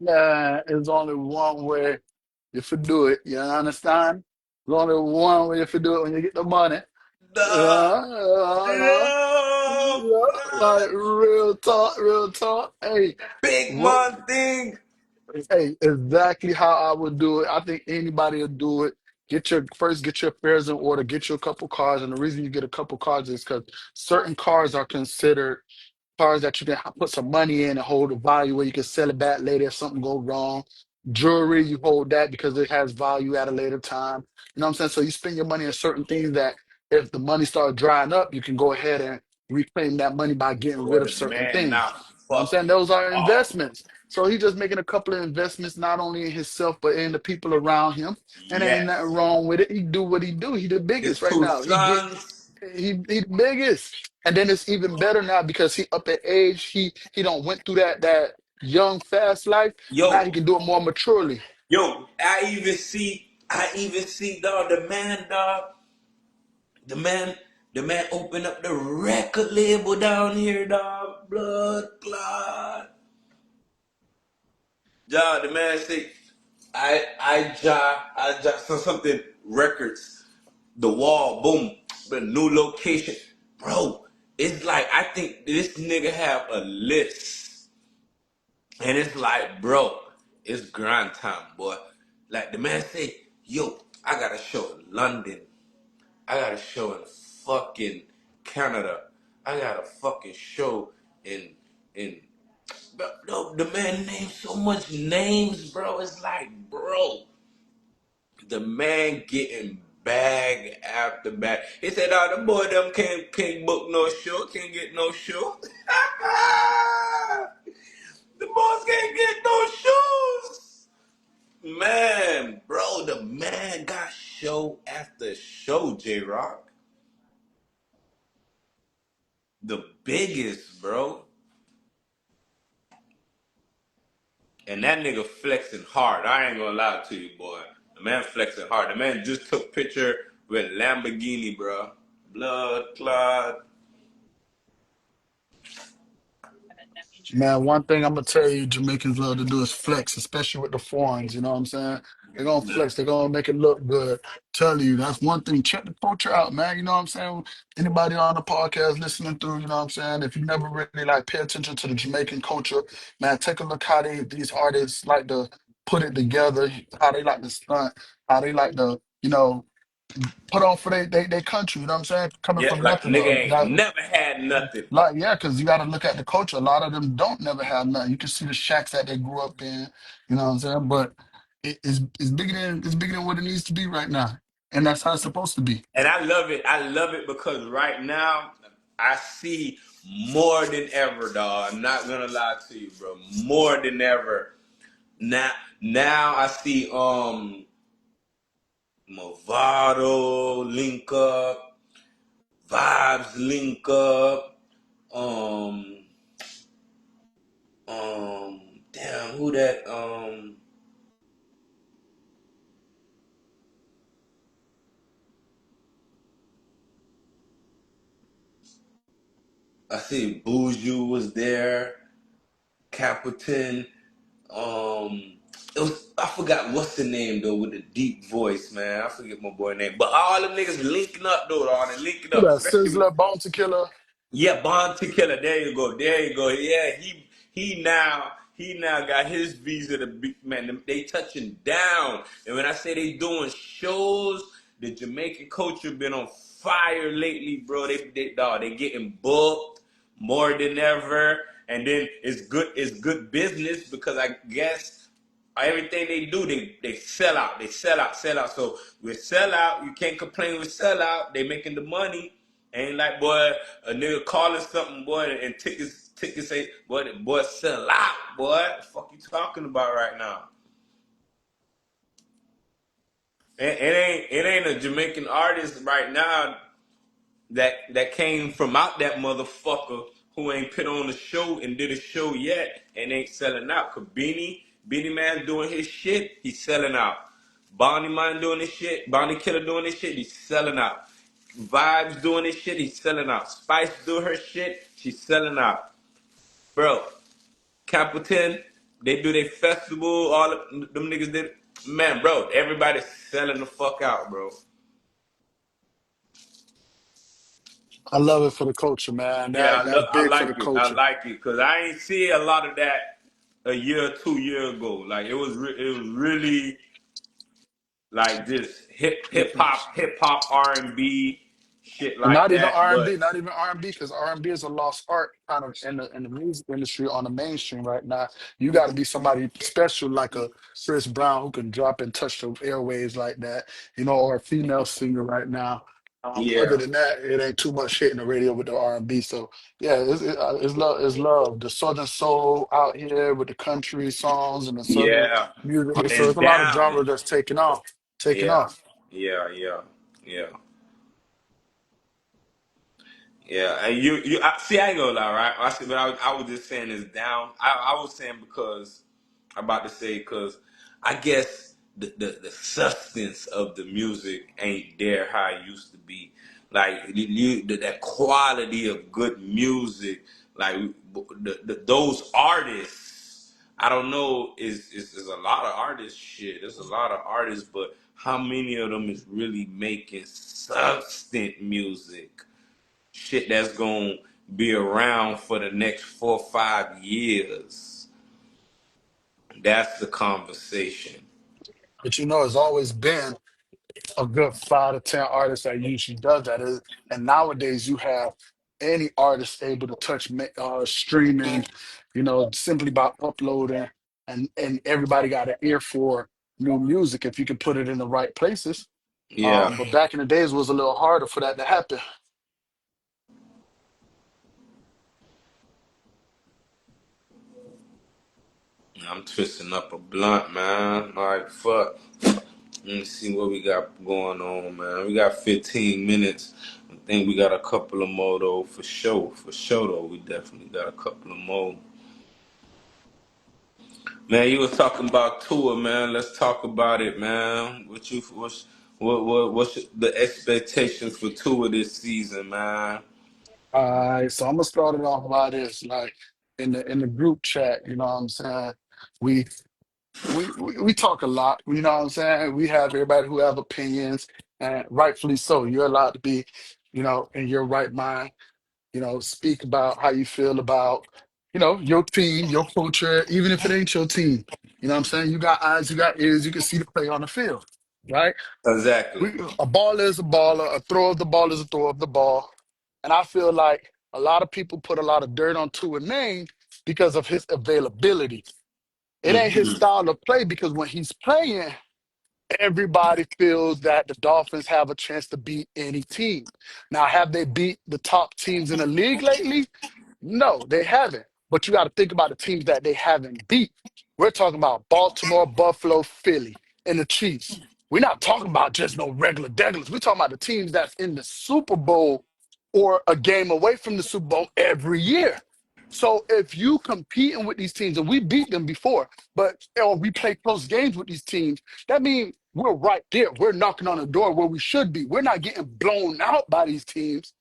Yeah, there's only one way if you do it. You understand? There's only one way if you do it when you get the money. dog. Yeah, yeah, yeah. Yo, Yeah, like blood. real talk, real talk. Hey, Big what? man thing. Hey, exactly how I would do it. I think anybody will do it. Get your affairs in order. Get you a couple cars, and the reason you get a couple cars is because certain cars are considered cars that you can put some money in and hold a value where you can sell it back later if something goes wrong. Jewelry, you hold that because it has value at a later time. You know what I'm saying? So you spend your money on certain things that if the money starts drying up, you can go ahead and reclaim that money by getting rid Boy, of the certain man things. not You know what I'm saying? fucking Those are off. investments. So he's just making a couple of investments, not only in himself, but in the people around him. And ain't nothing Yes. wrong with it. He do what he do. He the biggest His right two now. sons. He the biggest. And then it's even better now because he up at age. He don't went through that young fast life. Now he Yo, can do it more maturely. yo, I even see, dog, the man, the man opened up the record label down here, dog. Blood clot. Dog, the man say, I so something records, the wall, boom, the new location. Bro, it's like, I think this nigga have a list. And it's like, bro, it's grind time, boy. Like the man say, yo, I got a show in London. I got a show in fucking Canada. I got a fucking show in No, the man named so much names, bro. It's like, bro, the man getting bag after bag. He said, "Oh, the boy them can't book no show, can't get no show. The boys can't get no shoes." Man, bro, the man got show after show, J-Roc. The biggest, bro. And that nigga flexing hard. I ain't gonna lie to you, boy. The man flexing hard. The man just took picture with Lamborghini, bro. Blood clot. Man, one thing I'm gonna tell you, Jamaicans love to do is flex, especially with the foreigns. You know what I'm saying? They're gonna flex. They're gonna make it look good. Tell you that's one thing. Check the culture out, man. You know what I'm saying? Anybody on the podcast listening through, you know what I'm saying? If you never really like pay attention to the Jamaican culture, man, take a look how these artists like to put it together, how they like to stunt, how they like to, put on for they country. You know what I'm saying? Coming Yeah, from like nothing. nigga ain't never had nothing. Like, yeah, because you got to look at the culture. A lot of them don't never have nothing. You can see the shacks that they grew up in. You know what I'm saying? But it's bigger than what it needs to be right now, and that's how it's supposed to be. And I love it. I love it because right now I see more than ever, dog. I'm not gonna lie to you, bro. More than ever. Now I see Movado link up, Vibes link up, um damn, who that I see Buju was there, Capitan. It was, I forgot what's the name though with the deep voice, man. I forget my boy name, but all them niggas linking up though. All they linking Who up, that? especially with Sizzler, Bounty Killer. yeah, Bond to Killer. There you go. There you go. Yeah, he now got his visa to be man. They touching down, and when I say they doing shows, the Jamaican culture been on fire lately, bro. They getting booked more than ever, and then it's good. It's good business because I guess everything they do, they sell out. They sell out, sell out. So with sell out, you can't complain with sell out. They making the money. Ain't like boy, a nigga calling something, boy, and tickets say, boy, sell out, boy. What the fuck you talking about right now? It ain't a Jamaican artist right now that came from out that motherfucker who ain't put on a show and did a show yet and ain't selling out. Cause Beanie Man doing his shit, he's selling out. Bonnie Man doing his shit, Bonnie Killer doing his shit, he's selling out. Vibes doing his shit, he's selling out. Spice doing her shit, she's selling out. Bro, Capitan, they do their festival, all of them niggas did. Man, bro, everybody's selling the fuck out, bro. I love it for the culture, man. Yeah, That's I big for the like it. I culture. like it because I ain't see a lot of that a year, 2 years ago. Like it was really like just hip hop R&B shit like Not even that. R and But B, not even R&B, because R&B is a lost art kind of in the music industry on the mainstream right now. You got to be somebody special like a Chris Brown who can drop and touch the airwaves like that, or a female singer right now. Other yeah, than that, it ain't too much hitting the radio with the R&B. So yeah, it's love. It's love. The Southern soul out here with the country songs and the Southern yeah, music. So it's it's a lot of down. genre that's taking off, taking Yeah, off. yeah, yeah, yeah. Yeah, and see, I ain't gonna lie, right? I was just saying it's down. I was saying because I'm about to say because I guess the substance of the music ain't there how it used to be. Like that quality of good music, like those artists. I don't know. Is a lot of artists shit. There's a lot of artists, but how many of them is really making substance music? Shit that's gonna be around for the next 4 or 5 years. That's the conversation. But it's always been a good 5 to 10 artists that usually does that. And nowadays you have any artist able to touch streaming, simply by uploading, and everybody got an ear for new music if you can put it in the right places. Yeah, But back in the days, it was a little harder for that to happen. I'm twisting up a blunt, man. Like fuck. Let me see what we got going on, man. We got 15 minutes. I think we got a couple of more though, for sure. For sure though, we definitely got a couple of more. Man, you was talking about tour, man. Let's talk about it, man. What's the expectations for tour this season, man? All right, so I'm gonna start it off by this, like in the group chat. You know what I'm saying? We we talk a lot. You know what I'm saying? We have everybody who have opinions, and rightfully so. You're allowed to be, in your right mind. Speak about how you feel about, your team, your culture, even if it ain't your team. You know what I'm saying? You got eyes, you got ears, you can see the play on the field, right? Exactly. A baller is a baller, a throw of the ball is a throw of the ball. And I feel like a lot of people put a lot of dirt on Tua name because of his availability. It ain't his Hmm. style of play because when he's playing, everybody feels that the Dolphins have a chance to beat any team. Now, have they beat the top teams in the league lately? No, they haven't. But you got to think about the teams that they haven't beat. We're talking about Baltimore, Buffalo, Philly, and the Chiefs. We're not talking about just no regular degglers. We're talking about the teams that's in the Super Bowl or a game away from the Super Bowl every year. So if you competing with these teams, and we beat them before, but or we play close games with these teams, that means we're right there. We're knocking on the door where we should be. We're not getting blown out by these teams,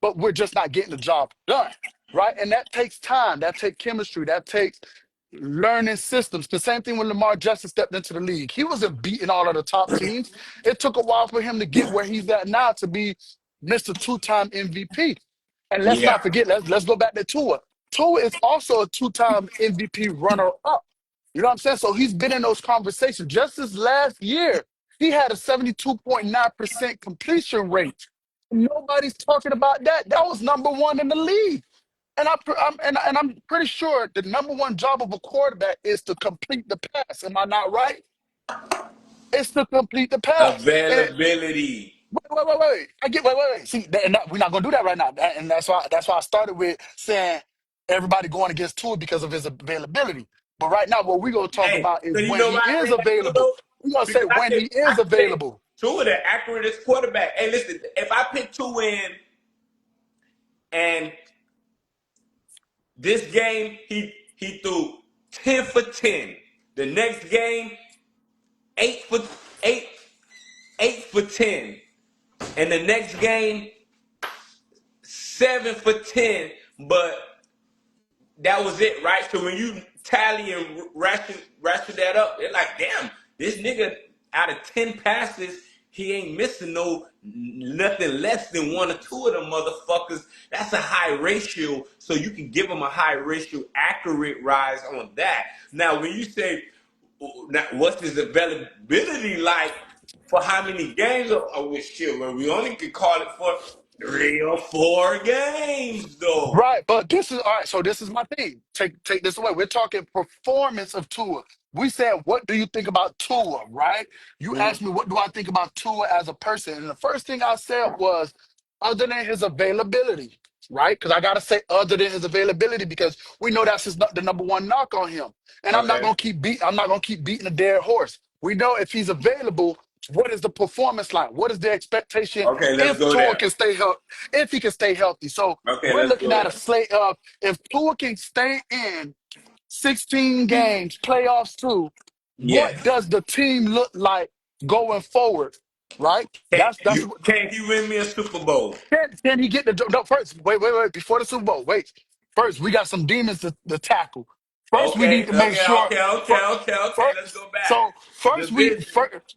but we're just not getting the job done, right? And that takes time. That takes chemistry. That takes learning systems. The same thing when Lamar Jackson stepped into the league. He wasn't beating all of the top teams. It took a while for him to get where he's at now to be Mr. Two-time MVP. And let's Yeah. not forget, let's go back to Tua. Tua is also a two-time MVP runner-up. You know what I'm saying? So he's been in those conversations. Just this last year, he had a 72.9% completion rate. Nobody's talking about that. That was number one in the league. And I'm pretty sure the number one job of a quarterback is to complete the pass. Am I not right? It's to complete the pass. And Availability. wait. Wait. See, we're not gonna do that right now. And that's why I started with saying everybody going against Tua because of his availability. But right now, what we're gonna talk Hey, about is so you when know he why I is say that too available. though? We're gonna say Because when he I is can say available. Tua the accurate quarterback. Hey, listen, if I pick two in and this game he threw 10 for 10. The next game 8 for 8, 8 for 10, and the next game 7 for 10. But that was it, right? So when you tally and ration that up, they're like, damn, this nigga out of 10 passes, he ain't missing nothing less than one or two of them motherfuckers. That's a high ratio, so you can give him a high ratio accurate rise on that. Now, when you say, now, what's his availability like for how many games? Oh, well, shit, well, we only could call it for 3 or 4 games, though. Right, but this is all right. So this is my thing. Take this away. We're talking performance of Tua. We said, what do you think about Tua? Right? You asked me, what do I think about Tua as a person? And the first thing I said was, other than his availability, right? Because I gotta say, other than his availability, because we know that's the number one knock on him. And I'm not Okay. gonna keep beat. I'm not gonna keep beating a dead horse. We know if he's available, what is the performance like? What is the expectation Okay, let's if go Tua there. can stay healthy? If he can stay healthy, so Okay, we're let's looking go at a there. slate of if Tua can stay in 16 games, playoffs too, what Yes. does the team look like going forward? Right? That's what Can he win me a Super Bowl? can he get the no first? Wait. Before the Super Bowl, wait. First, we got some demons to tackle. First, we need Okay, to make sure. Let's First, go back. so first Division.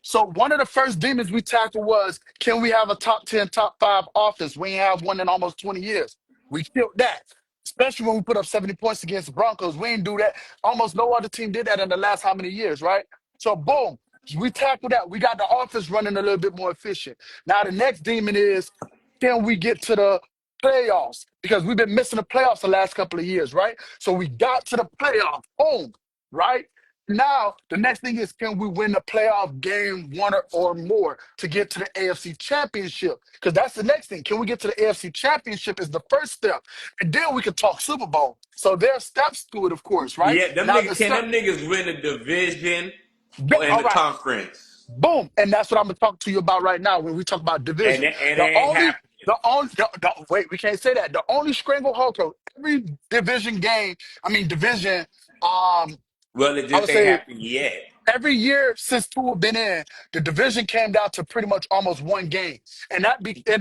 so one of the first demons we tackled was can we have a top 10, top five offense? We ain't have one in almost 20 years. We killed that. Especially when we put up 70 points against the Broncos. We ain't do that. Almost no other team did that in the last how many years, right? So boom, we tackled that. We got the offense running a little bit more efficient. Now the next demon is can we get to the playoffs because we've been missing the playoffs the last couple of years, right? So we got to the playoff, boom, right? Now, the next thing is, can we win the playoff game one or more to get to the AFC Championship? Because that's the next thing. Can we get to the AFC Championship is the first step. And then we can talk Super Bowl. So there are steps to it, of course, right? Yeah, them Now, the niggas can step, them niggas win the division or in all the right, conference, boom. And that's what I'm going to talk to you about right now when we talk about and division. it The ain't only, happening. wait, we can't say that. The only stranglehold, every division game, I mean, division, Well, it I just would ain't say happened yet. every year since two have been in, the division came down to pretty much almost one game, and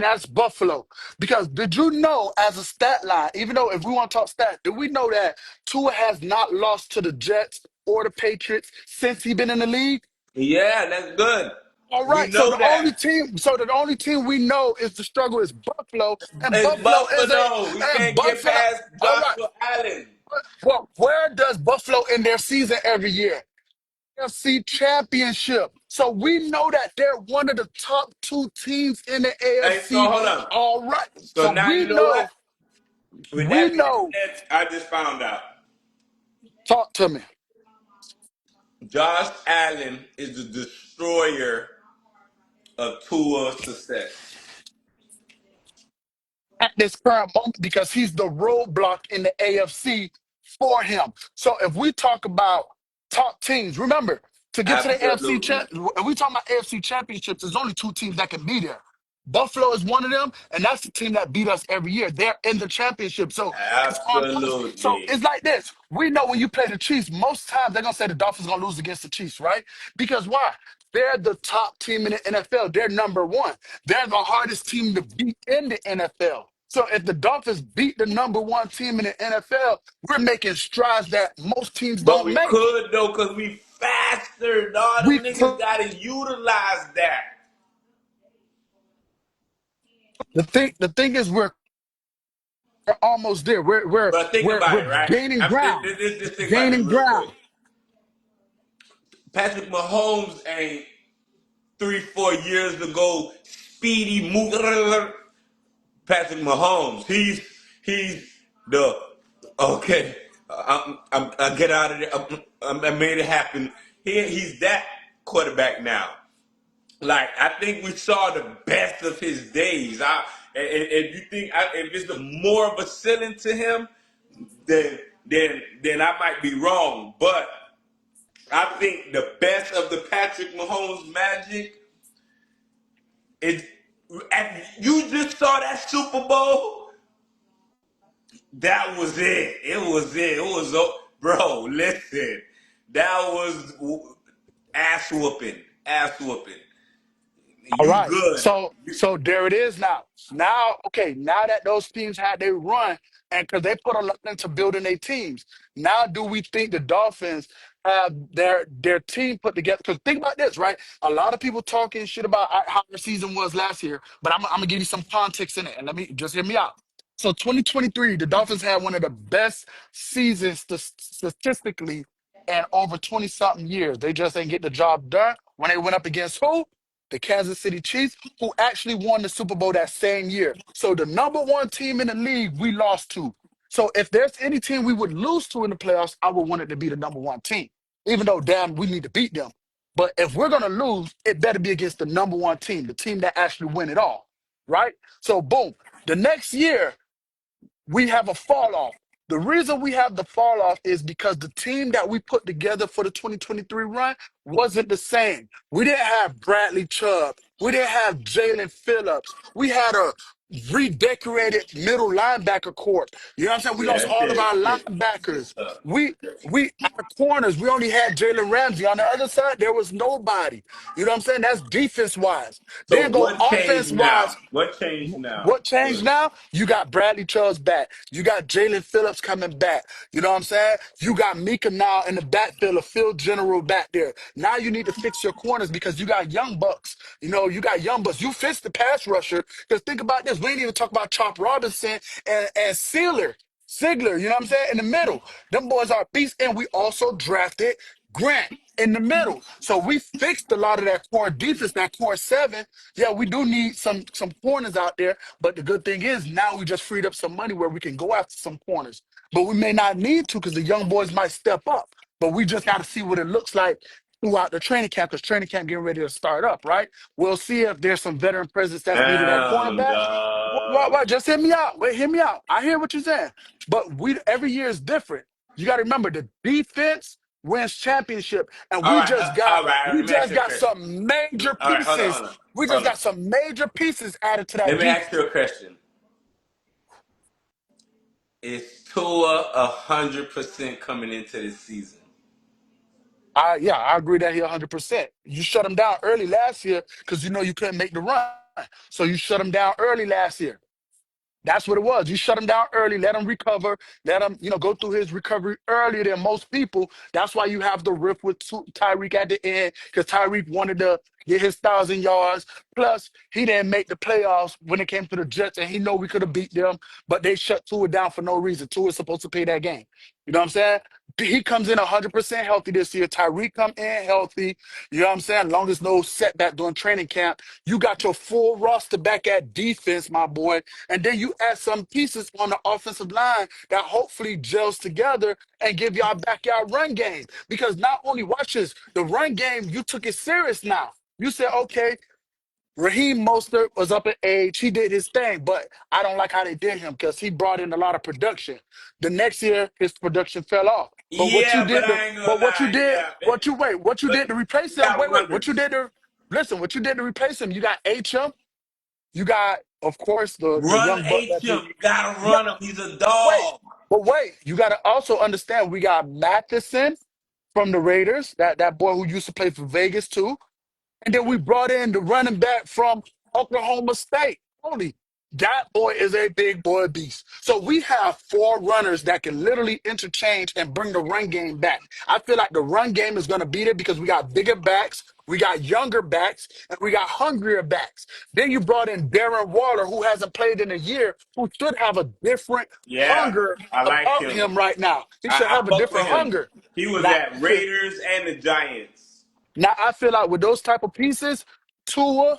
that's Buffalo. Because did you know, as a stat line, even though if we want to talk stats, do we know that Tua has not lost to the Jets or the Patriots since he been in the league? Yeah, that's good. All We right, know that. so the only team we know is the struggle is Buffalo, and It's Buffalo is a Buffalo. We and can't get Buffalo. past All right, Joshua Allen. well, where does Buffalo end their season every year? AFC Championship. So we know that they're one of the top two teams in the Hey, so AFC. hold on. All right. So So now you know what? With we that being know. said, I just found out Talk to me. Josh Allen is the destroyer of Tua's success. At this current moment because he's the roadblock in the AFC for him. So if we talk about top teams, remember to get to the AFC Absolutely. champ, if we talk about AFC championships, there's only two teams that can be there. Buffalo is one of them, and that's the team that beat us every year. They're in the championship, so it's on us. So Absolutely. it's like this: we know when you play the Chiefs, most times they're gonna say the Dolphins gonna lose against the Chiefs, right? Because why? They're the top team in the NFL. They're number one. They're the hardest team to beat in the NFL. So if the Dolphins beat the number one team in the NFL, we're making strides that most teams But don't we make. could though, cause we faster, dog. We Them niggas could. gotta utilize that. The thing is we're almost there. We're we're But think we're about we're it, right? gaining ground. Just think about this Gaining real quick. ground. Patrick Mahomes ain't 3, 4 years ago speedy move. Patrick Mahomes, he's the okay. I get out of there. I made it happen. He's that quarterback now. Like I think we saw the best of his days. If you think if it's more of a ceiling to him, then then I might be wrong. But I think the best of the Patrick Mahomes magic is. You just saw that Super Bowl. That was it. It was it. It was bro. Listen, that was ass whooping. Ass whooping. All You right. good? So there it is now. Now, okay, now that those teams had their run and because they put a lot into building their teams, now do we think the Dolphins have their team put together? Because think about this, right? A lot of people talking shit about how their season was last year, but I'm gonna give you some context in it, and let me just hear me out. So 2023, the Dolphins had one of the best seasons statistically in over 20 something years. They just ain't get the job done when they went up against who? The Kansas City Chiefs, who actually won the Super Bowl that same year. So the number one team in the league, we lost to. So if there's any team we would lose to in the playoffs, I would want it to be the number one team, even though damn we need to beat them. But if we're gonna lose, it better be against the number one team, the team that actually win it all, right? So boom, the next year we have a fall off. The reason we have the fall off is because the team that we put together for the 2023 run wasn't the same. We didn't have Bradley Chubb. We didn't have Jalen Phillips. We had a redecorated middle linebacker corps. You know what I'm saying? We Yeah, lost all of our linebackers. We our corners, we only had Jalen Ramsey. On the other side, there was nobody. You know what I'm saying? That's defense wise. so Then go what offense changed now? wise. What changed now? What changed now? You got Bradley Chubbs back. You got Jalen Phillips coming back. You know what I'm saying? You got Mika now in the backfield, a field general back there. Now you need to fix your corners because you got young bucks. You know, you got young bucks. You fix the pass rusher. Because think about this. We ain't even talk about Chop Robinson and Sealer. Sigler, you know what I'm saying? In the middle. Them boys are beasts. And we also drafted. Grant in the middle. So we fixed a lot of that core defense, that core seven. Yeah, we do need some corners out there, but the good thing is now we just freed up some money where we can go after some corners. But we may not need to because the young boys might step up. But we just got to see what it looks like throughout the training camp because training camp getting ready to start up, right? We'll see if there's some veteran presence that's needed at Damn, cornerback. dog. Just hear me out. Wait, hear me out. I hear what you're saying. But we every year is different. You got to remember the defense wins championship, and All right, all right. we Let me ask just you a got question. some major All right, hold on, pieces. hold on, We just hold on. got some major pieces added to that Let me ask defense. you a question. Is Tua 100% coming into this season? Yeah, I agree that he 100%. You shut him down early last year because you know you couldn't make the run, so you shut him down early last year. That's what it was. You shut him down early, let him recover, let him, go through his recovery earlier than most people. That's why you have the rift with Tyreek at the end, because Tyreek wanted to get his 1,000 yards. Plus, he didn't make the playoffs when it came to the Jets, and he know we could have beat them, but they shut Tua down for no reason. Tua is supposed to play that game. You know what I'm saying? He comes in 100% healthy this year. Tyreek come in healthy. You know what I'm saying? Long as no setback during training camp. You got your full roster back at defense, my boy. And then you add some pieces on the offensive line that hopefully gels together and give y'all back y'all run game. Because not only watch this, the run game, you took it serious now. You said, okay, Raheem Mostert was up in age. He did his thing, but I don't like how they did him because he brought in a lot of production. The next year, his production fell off. But what you Yeah, but did to, I ain't gonna but what you lie. did, Yeah, what you but did to replace you him? got Wait, what you runners. did to listen? What you did to replace him? You got HM. You got, of course, the Run young buck H that him. you. You gotta Yeah, run him. He's a wait, dog. wait. You got to also understand we got Matheson from the Raiders, that boy who used to play for Vegas too. And then we brought in the running back from Oklahoma State. Holy, that boy is a big boy beast. So we have four runners that can literally interchange and bring the run game back. I feel like the run game is going to beat it because we got bigger backs, we got younger backs, and we got hungrier backs. Then you brought in Darren Waller, who hasn't played in a year, who should have a different Yeah, hunger I like about him. him right now. He should I have a fuck with different him. hunger. He was Now at I feel, Raiders and the Giants. now I feel like with those type of pieces, Tua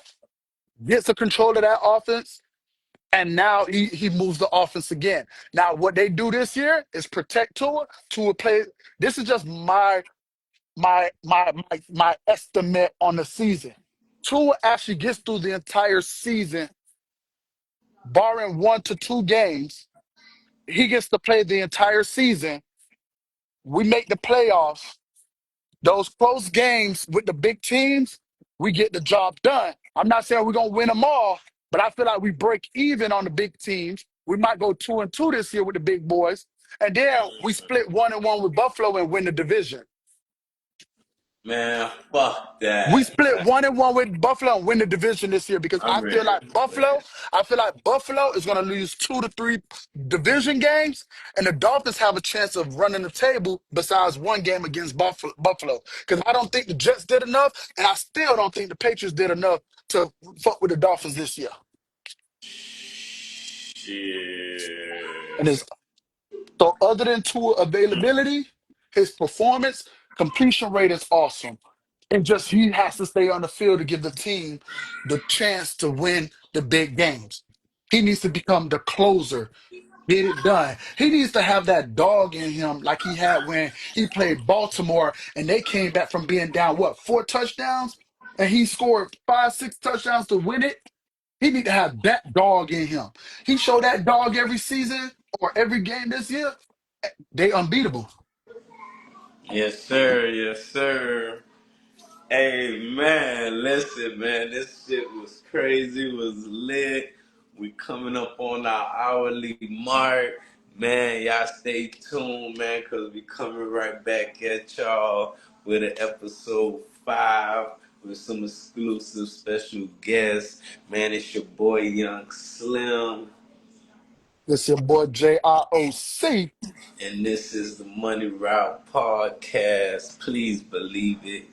gets a control of that offense, and now he moves the offense again. Now, what they do this year is protect Tua. Tua play. This is just my estimate on the season. Tua actually gets through the entire season, barring 1 to 2 games. He gets to play the entire season. We make the playoffs. Those close games with the big teams, we get the job done. I'm not saying we're gonna win them all, but I feel like we break even on the big teams. We might go 2-2 this year with the big boys, and then we split 1-1 with Buffalo and win the division. Man, fuck We that. split 1-1 with Buffalo and win the division this year because I'm ready to quit. I feel like Buffalo is going to lose 2 to 3 division games, and the Dolphins have a chance of running the table besides one game against Buffalo. Because I don't think the Jets did enough, and I still don't think the Patriots did enough to fuck with the Dolphins this year. And Shit. it's So other than tour availability, his performance, completion rate is awesome. And just he has to stay on the field to give the team the chance to win the big games. He needs to become the closer, get it done. He needs to have that dog in him like he had when he played Baltimore and they came back from being down, 4 touchdowns? And he scored 5, 6 touchdowns to win it. He need to have that dog in him. He showed that dog every season or every game this year. They unbeatable. Yes, sir. Yes, sir. Hey, man, listen, man. This shit was crazy. Was lit. We coming up on our hourly mark. Man, y'all stay tuned, man, because we coming right back at y'all with an episode 5 with some exclusive special guests. Man, it's your boy, Young Slim. This your boy JROC. And this is the Money Route Podcast. Please believe it.